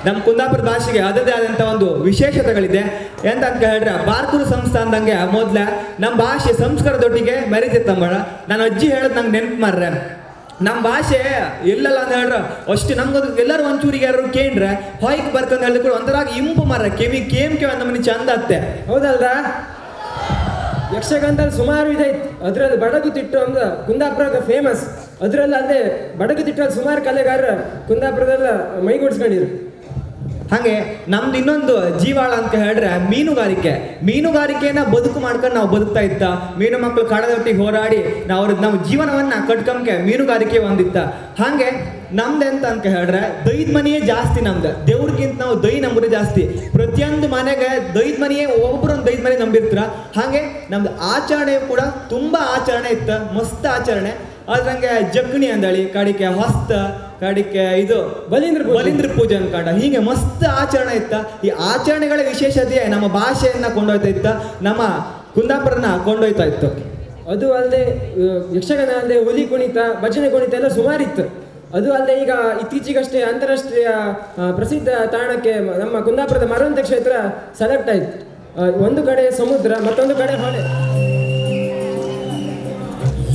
ನಮ್ಮ ಕುಂದಾಪುರ ಭಾಷೆಗೆ ಅದರದೇ ಆದಂಥ ಒಂದು ವಿಶೇಷತೆಗಳಿದೆ. ಎಂತ ಅಂತ ಹೇಳಿದ್ರೆ ಬಾರ್ಕೂರು ಸಂಸ್ಥಾನದಂಗೆ ಮೊದ್ಲ ನಮ್ಮ ಭಾಷೆ ಸಂಸ್ಕಾರದೊಟ್ಟಿಗೆ ಮೆರೀತಿತ್ತಂಬಳ. ನಾನು ಅಜ್ಜಿ ಹೇಳೋದು ನಂಗೆ ನೆನ್ಪು ಮಾರ್ರೆ, ನಮ್ಮ ಭಾಷೆ ಎಲ್ಲಲ್ಲ ಅಂತ ಹೇಳ್ರ ಅಷ್ಟು ನಮ್ಗದು ಎಲ್ಲರೂ ಒಂಚೂರಿಗೆ ಯಾರು ಕೇಳ್ರೆ ಹೊಯ್ಕ್ ಬರ್ಕಂತ ಹೇಳಿದ್ರು ಒಂಥರ ಇಂಪು ಮಾರ್ರೆ, ಕೇಮ್ ಅಂತ ಮನೆ ಚಂದ ಅತ್ತೆ. ಹೌದಲ್ರ? ಯಕ್ಷಗಾನದಲ್ಲಿ ಸುಮಾರು ಇದೆ. ಅದ್ರಲ್ಲಿ ಬಡಗುತಿಟ್ಟು ಅಂದ ಕುಂದಾಪುರದ ಫೇಮಸ್. ಅದ್ರಲ್ಲಿ ಅಲ್ಲದೆ ಬಡಗುತಿಟ್ಟಲ್ಲಿ ಸುಮಾರು ಕಲೆಗಾರರ ಕುಂದಾಪುರದಲ್ಲ ಮೈಗೂಡಿಸ್ಕೊಂಡಿರು. ಹಾಗೆ ನಮ್ದು ಇನ್ನೊಂದು ಜೀವಾಳ ಅಂತ ಹೇಳಿದ್ರೆ ಮೀನುಗಾರಿಕೆನ ಬದುಕು ಮಾಡ್ಕೊಂಡು ನಾವು ಬದುಕ್ತಾ ಇತ್ತ. ಮೀನು ಮಕ್ಕಳು ಕಾಡದೊಟ್ಟಿಗೆ ಹೋರಾಡಿ ನಮ್ಮ ಜೀವನವನ್ನ ಕಟ್ಕೊಂಬಕ್ಕೆ ಮೀನುಗಾರಿಕೆ ಒಂದಿತ್ತ. ಹಾಗೆ ನಮ್ದೆಂತ ಅಂತ ಹೇಳಿದ್ರೆ ದೈದ ಮನೆಯೇ ಜಾಸ್ತಿ. ನಮ್ದು ದೇವ್ರಿಗಿಂತ ನಾವು ದೈ ನಂಬುದು ಜಾಸ್ತಿ. ಪ್ರತಿಯೊಂದು ಮನೆಗೆ ದೈದ ಮನೆಯೇ ಒಬ್ಬೊಬ್ಬರೊಂದು ದೈದ ಮನೆ ನಂಬಿರ್ತೀರ. ಹಾಗೆ ನಮ್ದು ಆಚರಣೆ ಕೂಡ ತುಂಬಾ ಆಚರಣೆ ಇತ್ತ, ಮಸ್ತ್ ಆಚರಣೆ. ಅದ್ರಂಗೆ ಜಗ್ನಿ ಅಂದಳಿ, ಕಾಡಿಕೆ ಹೊಸ್ತ, ಕಾಡಿಕೆ ಇದು ಬಲೀಂದ್ರ ಪೂಜೆ ಅನ್ಕೊಂಡ, ಹೀಗೆ ಮಸ್ತ್ ಆಚರಣೆ ಇತ್ತ. ಈ ಆಚರಣೆಗಳ ವಿಶೇಷತೆ ನಮ್ಮ ಭಾಷೆಯನ್ನ ಕೊಂಡೊಯ್ತಾ ಇತ್ತ, ನಮ್ಮ ಕುಂದಾಪುರನ ಕೊಂಡೊಯ್ತಾ ಇತ್ತು. ಅದು ಅಲ್ಲದೆ ಯಕ್ಷಗಾನ ಅಲ್ಲದೆ ಹುಲಿ ಕುಣಿತ, ಭಜನೆ ಕುಣಿತ ಎಲ್ಲ ಸುಮಾರಿತ್ತು. ಅದು ಅಲ್ಲದೆ ಈಗ ಇತ್ತೀಚೆಗಷ್ಟೇ ಅಂತಾರಾಷ್ಟ್ರೀಯ ಪ್ರಸಿದ್ಧ ತಾಣಕ್ಕೆ ನಮ್ಮ ಕುಂದಾಪುರದ ಮರವಂತ ಕ್ಷೇತ್ರ ಸೆಲೆಕ್ಟ್ ಆಯ್ತು. ಒಂದು ಕಡೆ ಸಮುದ್ರ, ಮತ್ತೊಂದು ಕಡೆ ಹೊಳೆ.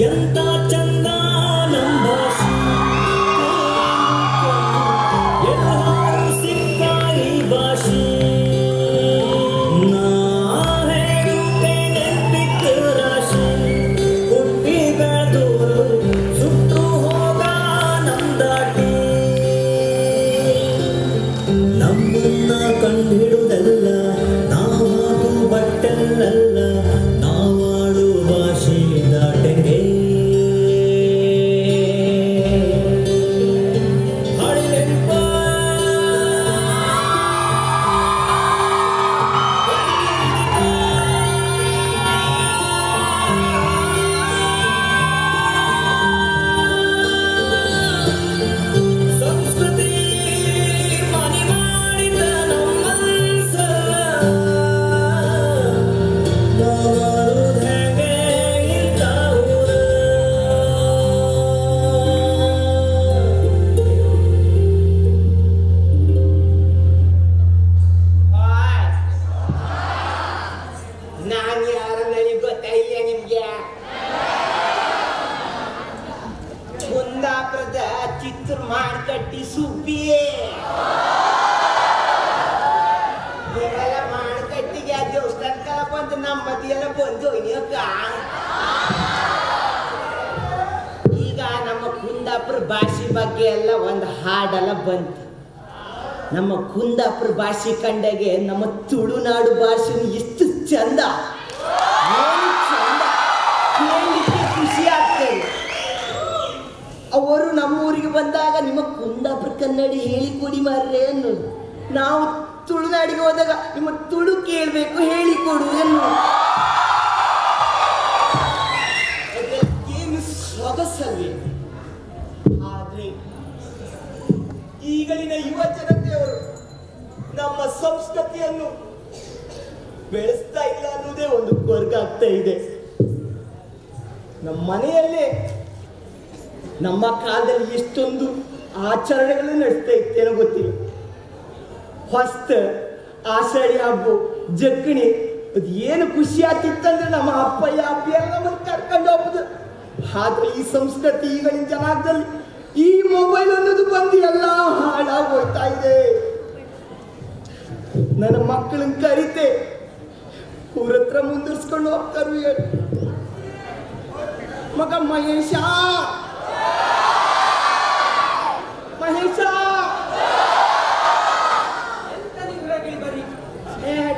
ಎಂತ ಚಂದ ನಮ್ಮ ಭಾಷೆ, ಎಲ್ಲರೂ ಸಿಕ್ಕಾಯಿ ಭಾಷೆ. ನಾ ಹೇಳುತ್ತೆ ನೆನ್ಪಿತ್ತು ರಾಶಿ, ಹುಟ್ಟಿ ಬೆಳೆದು ಸುಟ್ಟು ಹೋಗ ನಮ್ದಾಟಿ. ನಮ್ಮನ್ನ ಕಂಡಿಡುವುದಲ್ಲ ನಾವು ಬಟ್ಟೆಲ್ಲ, ನಾವಾಡು ಭಾಷೆ ದಾಟೆಗೆ. ಈಗ ನಮ್ಮ ಕುಂದಾಪುರ ಭಾಷೆ ಬಗ್ಗೆ ಎಲ್ಲ ಒಂದು ಹಾಡೆಲ್ಲ ಬಂತು. ನಮ್ಮ ಕುಂದಾಪುರ ಭಾಷೆ ಕಂಡಾಗೆ ನಮ್ಮ ತುಳುನಾಡು ಭಾಷೆ ಎಷ್ಟು ಚಂದ, ಕೇಳಲಿಕ್ಕೆ ಖುಷಿ ಆಗ್ತದೆ. ಅವರು ನಮ್ಮ ಊರಿಗೆ ಬಂದಾಗ ನಿಮ್ಮ ಕುಂದಾಪುರ ಕನ್ನಡ ಹೇಳಿಕೊಡಿ ಮಾರ್ರೆ ಅನ್ನೋದು. ನಾವು ತುಳುನಾಡಿಗೆ ಹೋದಾಗ ನಿಮ್ಮ ತುಳು ಕೇಳಬೇಕು, ಹೇಳಿಕೊಡು ಎನ್ನುವುದು. ಏನು ಸೊಗಸಲ್ವೇ? ಆದ್ರೆ ಈಗಳಿನ ಯುವ ಜನತೆಯವರು ನಮ್ಮ ಸಂಸ್ಕೃತಿಯನ್ನು ಬೆಳೆಸ್ತಾ ಇಲ್ಲ ಅನ್ನೋದೇ ಒಂದು ಕೊರಗಾಗ್ತಾ ಇದೆ. ನಮ್ಮ ಮನೆಯಲ್ಲೇ ನಮ್ಮ ಕಾಲದಲ್ಲಿ ಎಷ್ಟೊಂದು ಆಚರಣೆಗಳು ನಡೆಸ್ತಾ ಇತ್ತೇನೋ ಗೊತ್ತಿಲ್ಲ. ಹೊಸ್ತ, ಆಷಾಢಿ ಹಬ್ಬ, ಜಗ್ಗಣಿ, ಅದು ಏನು ಖುಷಿ ಆಗ್ತಿತ್ತಂದ್ರೆ ನಮ್ಮ ಅಪ್ಪಯ್ಯ ಅಪ್ಪಿ ಎಲ್ಲ ನಮ್ಮನ್ನು ಕರ್ಕೊಂಡು ಹೋಗುದು. ಆದ್ರೆ ಈ ಸಂಸ್ಕೃತಿ ಈಗಿನ ಜನಾಂಗದಲ್ಲಿ ಈ ಮೊಬೈಲ್ ಅನ್ನೋದು ಬಂದು ಎಲ್ಲ ಹಾಳಾಗೋಯ್ತಾ ಇದೆ. ನನ್ನ ಮಕ್ಕಳನ್ನ ಕರಿತೆ ಊರ ಹತ್ರ ಮುಂದುವರ್ಸ್ಕೊಂಡು ಹೋಗ್ತಾರು. ಮಗ ಮಹೇಶ, ಮಹೇಶ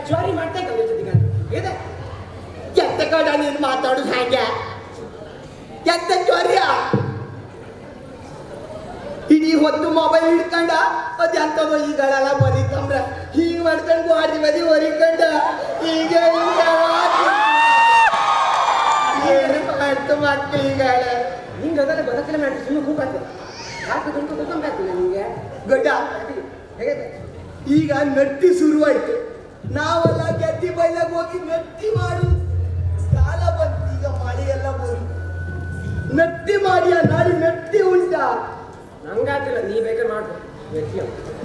ಚೋರಿ ಮಾಡ್ತಾ ಎತ್ತ ಕಡ ನೀನು ಮಾತಾಡುದು ಹಾಗೆ ಎತ್ತ ಚೋರಿಯ ಇಡೀ ಹೊತ್ತು ಮೊಬೈಲ್ ಹಿಡ್ಕೊಂಡ ಅದ್ ಎಂತದೋ ಈಗಳೆಲ್ಲ ಬರೀತಂದ್ರ ಹೀಗ್ ಮಾಡ್ಕೊಂಡು ಗಾಡಿ ಬದಿ ಹೊರಿಕೊಂಡ ಈಗ ಏನು ಮಾಡ್ತು ಮಕ್ಕಳು ಈಗಳ ನಿಂಗೆ ಅದೆಲ್ಲ ಬದುಕಲೆ ಮಾಡಿ ಸುಮ್ಮನೆ ಕೂಗಾಗ್ತದೆ. ಯಾಕೆ ದುಡ್ಡು ಕೂತ್ಕೊಂಡ್ಬಾಗ್ತಿಲ್ಲ ನಿಂಗೆ ಗೊಡ್ಡ. ಈಗ ನಟ್ಟಿ ಶುರುವಾಯ್ತು. ನಾವೆಲ್ಲ ಗೆದ್ದಿ ಬೈಲಾಗ ಹೋಗಿ ನಟ್ಟಿ ಮಾಡು ಕಾಲ ಬಂತು. ಈಗ ಮಳೆ ಎಲ್ಲ ಬಂತು, ನಟ್ಟಿ ಮಾಡಿ ನಾಡಿ ನಟ್ಟಿ ಉಂಟು ನೋಡಿದ ನಂಗಾತಿಲ್ಲ, ನೀ ಬೇಕಾದ್ರೆ ಮಾಡ್ಕೊ.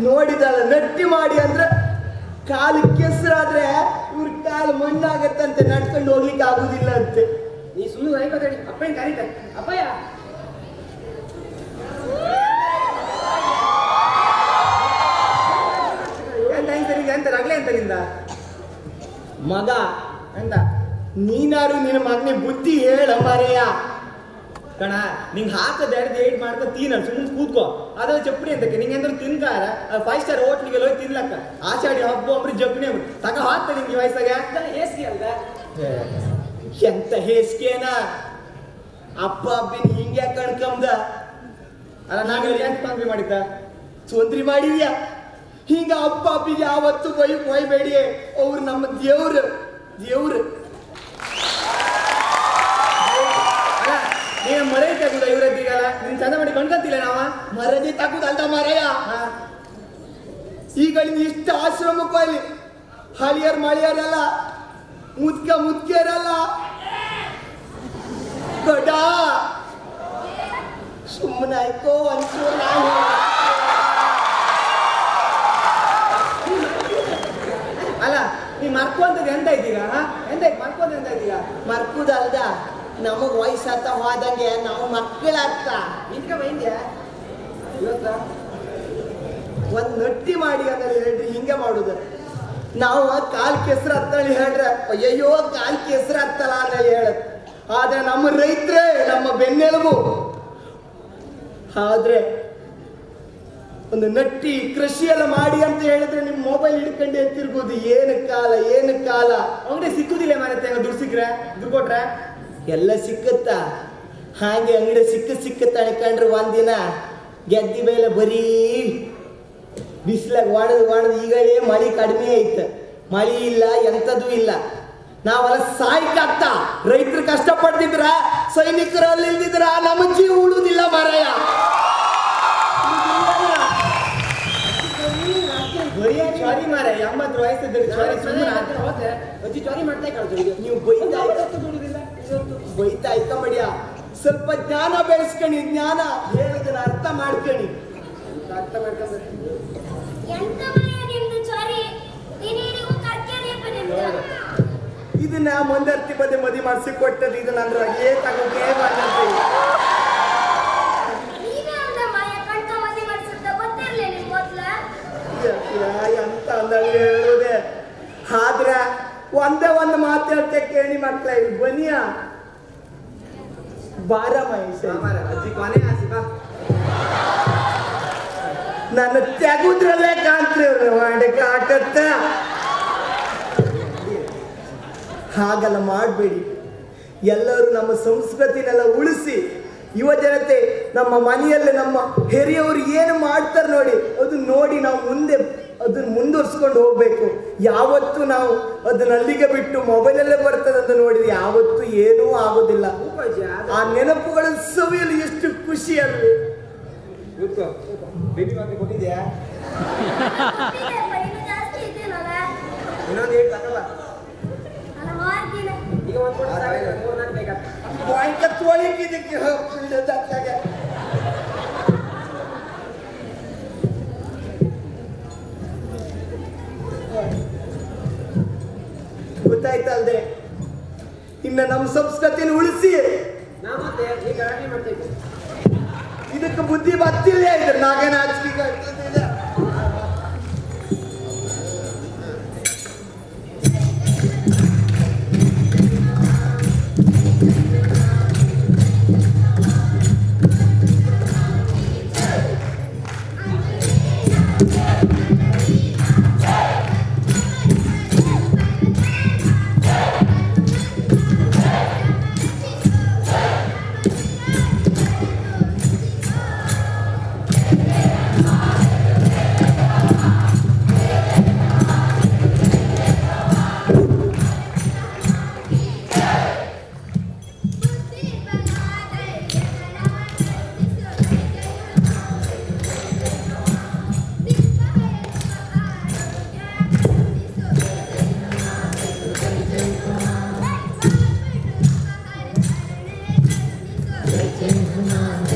ನೋಡಿದಲ್ಲ, ನಟ್ಟಿ ಮಾಡಿ ಅಂದ್ರೆ ಕಾಲು ಕೆಸರಾದ್ರೆ ಇವ್ರ ಕಾಲು ಮಣ್ಣಾಗತ್ತಂತೆ, ನಡ್ಕೊಂಡು ಹೋಗ್ಲಿಕ್ಕೆ ಆಗುದಿಲ್ಲ ಅಂತೆ. ನೀ ಸುಮ್ಮನೆ ಐಕತಡಿ, ಅಪ್ಪಯ್ಯ ಕರೀತಾರೆ. ಅಪ್ಪಯ್ಯ ಅಂತ ರಗ್ಲೆ ಅಂತ ನಿಂದ ಮಗ ಅಂತ ನೀನಾರು ನಿನ್ನ ಮಗನೇ ಬುದ್ಧಿ ಹೇಳ ಮರೆಯ ಕಣ. ನಿಂಗೆ ಹಾಕದ ಏಟ್ ಮಾಡ್ಕೊ ತೀನ ಸುಮ್ಮನೆ ಕೂತ್ಕೋ. ಅದ್ರಲ್ಲಿ ಚಪ್ಪಡಿ ಅಂತಕ್ಕೆ ನಿಂಗೆ ಎಂದ್ರೆ ತಿನ್ಕಾರ 5 ಸ್ಟಾರ್ ಹೋಟ್ಲಿಗೆ ಹೋಗಿ ತಿನ್ಲಕ್ಕ ಆಚಾಡಿ ಹಬ್ಬ ಅಂಬ್ರಿ ಜಗ್ನೆ ತಕ ಹಾಕ್ತ ನಿಂಗೆ ವಯಸ್ಸಾಗ ಹೇಸಿಗೆ ಅಲ್ದ ಎಂತ ಹೇಸಿಗೆನ ಅಪ್ಪ ಅಬ್ಬಿನ ಹಿಂಗೆ ಕಣ್ಕಂದ ಅಲ್ಲ. ನಾವ್ ಯಾಕೆ ಪಾಂಗ್ರಿ ಮಾಡಿದ್ದ ತೊಂದ್ರಿ ಮಾಡಿದ್ಯಾ? ಹಿಂಗ ಅಪ್ಪ ಅಪ್ಪಿಗೆ ಯಾವತ್ತು ಬೈಬೇಡಿ, ಅವ್ರು ನಮ್ಮ ದೇವ್ರು. ನೀನು ಮರದಿ ತಗುದ ಇವ್ರದ್ದೀಗಲ್ಲ, ನಿನ್ ಚಂದ ಮಾಡಿ ಕಣ್ಕಂತಿಲ್ಲ ನಾವ ಮರದಿ ತಗುದಲ್ದ ಮರಯ. ಈಗ ನೀನ್ ಇಷ್ಟ ಆಶ್ರಮಕ್ಕೂ ಅಲ್ಲಿ ಹಳಿಯರ್ ಮಳಿಯರಲ್ಲ, ಮುದ್ಕೆರಲ್ಲ ಕೊಡ ಸುಮ್ಮನೆ ಆಯ್ಕೋ ಒಂಚೂರು. ನಾವು ಅಲ್ಲ ನೀ ಮರ್ಕೊಂತದ್ ಎಂತ ಇದ್ದೀಗ? ಮರ್ಕೋದ್ ಎಂತ ಇದ್ದೀಗ? ಮರ್ಕುದಲ್ದ ನಮಗ್ ವಯಸ್ಸಾತ ಹೋದಂಗೆ ನಾವು ಮಕ್ಕಳಾಗ್ತ ಇಂಕ ಬೈಂದ್ಯ ಇವತ್ತ ಒಂದ್ ನಟ್ಟಿ ಮಾಡಿ ಅಂದ್ರೆ ಹೇಳ್ರಿ ಹಿಂಗೆ ಮಾಡುದ. ನಾವು ಕಾಲ್ ಕೆಸರು ಹತ್ತಳಿ ಹೇಳ್ರೆ ಅಯ್ಯಯ್ಯೋ ಕಾಲ್ ಕೆಸರು ಹತ್ತಲ್ಲ ಅಂತೇಳಿ ಹೇಳತ್. ಆದ್ರೆ ನಮ್ಮ ರೈತರೇ ನಮ್ಮ ಬೆನ್ನೆಲುಬು. ಆದ್ರೆ ಒಂದು ನಟ್ಟಿ ಕೃಷಿ ಎಲ್ಲ ಮಾಡಿ ಅಂತ ಹೇಳಿದ್ರೆ ನಿಮ್ ಮೊಬೈಲ್ ಹಿಡ್ಕೊಂಡೆ ಎತ್ತಿರ್ಬೋದು. ಏನು ಕಾಲ ಅಂಗಡಿ ಸಿಕ್ಕುದಿಲ್ಲ ಮಾರತ್ತೆ. ದುಡ್ಡು ಸಿಕ್ಕ್ರೆ ದುಡ್ಡು ಕೊಟ್ರೆ ಎಲ್ಲ ಸಿಕ್ಕತ್ತ. ಹಾಗೆ ಅಂಗಡಿ ಸಿಕ್ಕ ತಣ್ಕೊಂಡ್ರೆ ಒಂದಿನ ಗೆದ್ದಿ ಮೇಲೆ ಬರೀ ಬಿಸಿಲಾಗ ಒಣದು ಈಗಳೇ ಮಳಿ ಕಡಿಮೆ ಐತ. ಮಳಿ ಇಲ್ಲ, ಎಂಥದ್ದು ಇಲ್ಲ. ನಾವೆಲ್ಲ ಸಾಯ್ಕಾಗ್ತ ರೈತರು ಕಷ್ಟ ಪಡ್ತಿದ್ರ, ಸೈನಿಕರಲ್ಲಿ ಇಲ್ದಿದ್ರ ನಮ್ಮ ಜೀವ ಉಳುದಿಲ್ಲ ಮಾರಾಯ. ಬರೀ ಚಾರಿ ಮಾರ 80 ವಯಸ್ಸಿದ್ದಲ್ಲಿ ಚಾರಿ ಸುಮ್ಮನೆ ಅಜ್ಜಿ ಚಾರಿ ಮಾಡ್ತಾ ಕಾಣ್ತೀವಿ. ನೀವು ಬೈತಾ ಇಕ್ಕಂಬಡಿಯ ಸ್ವಲ್ಪ ಜ್ಞಾನ ಬೆಳೆಸ್ಕಣಿ. ಜ್ಞಾನ ಹೇಳೋದನ್ನ ಅರ್ಥ ಮಾಡ್ಕಣಿ. ಇದನ್ನ ಮುಂದರ್ತಿ ಬದಿ ಮದಿ ಮಾಡಿಸಿ ಕೊಟ್ಟದ್ದು. ಇದನ್ನ ಅಂದ್ರೆ ಏಕಾಗೋಕೆ ಎಂತ ಅಂದಾಗ ಹೇಳುದೇ. ಆದ್ರ ಒಂದೇ ಒಂದು ಮಾತು ಹೇಳ್ತೆ ಕೇಳಿ ಮಕ್ಳ. ಇಲ್ಲಿ ಬನಿಯ ಬಾರ ಮಹೇಶ ನನ್ನ ತೆಗುದ್ರಲ್ಲೇ ಕಾಣ್ತೀವಿ ಮಾಡಕ್ಕೆ ಆಟತ್ತ. ಹಾಗೆಲ್ಲ ಮಾಡಬೇಡಿ. ಎಲ್ಲರೂ ನಮ್ಮ ಸಂಸ್ಕೃತಿನೆಲ್ಲ ಉಳಿಸಿ ಯುವ ಜನತೆ ನಮ್ಮ ಮನೆಯಲ್ಲಿ ನಮ್ಮ ಹಿರಿಯವರು ಏನು ಮಾಡ್ತಾರೆ ನೋಡಿ, ಅದು ನೋಡಿ ನಾವು ಅದನ್ನ ಮುಂದುವರ್ಸ್ಕೊಂಡು ಹೋಗ್ಬೇಕು. ಯಾವತ್ತು ನಾವು ಅದನ್ನ ಅಲ್ಲಿಗೆ ಬಿಟ್ಟು ಮೊಬೈಲಲ್ಲೇ ಬರ್ತದೆ ಅಂತ ನೋಡಿದ್ರೆ ಯಾವತ್ತು ಏನೂ ಆಗೋದಿಲ್ಲ. ಆ ನೆನಪುಗಳ ಸವಿಯಲು ಎಷ್ಟು ಖುಷಿ ಅಲ್ವೇ. ಕೊಟ್ಟಿದ್ಯಾ ಇನ್ನೊಂದು ಹೇಳಿ ತಗೊಳ್ಳ. ಈಗ ತೊಳಿಕಿದ್ದಕ್ಕೆ ಗೊತ್ತಾಯ್ತಲ್ದೆ. ಇನ್ನ ನಮ್ಮ ಸಂಸ್ಕೃತಿಯನ್ನು ಉಳಿಸಿ ಇದಕ್ಕೆ ಬುದ್ಧಿ ಬರ್ತಿಲ್ಲ. ಇದ್ರ ನಾಗೇನ ಹಚ್ಚಿಗೆ Change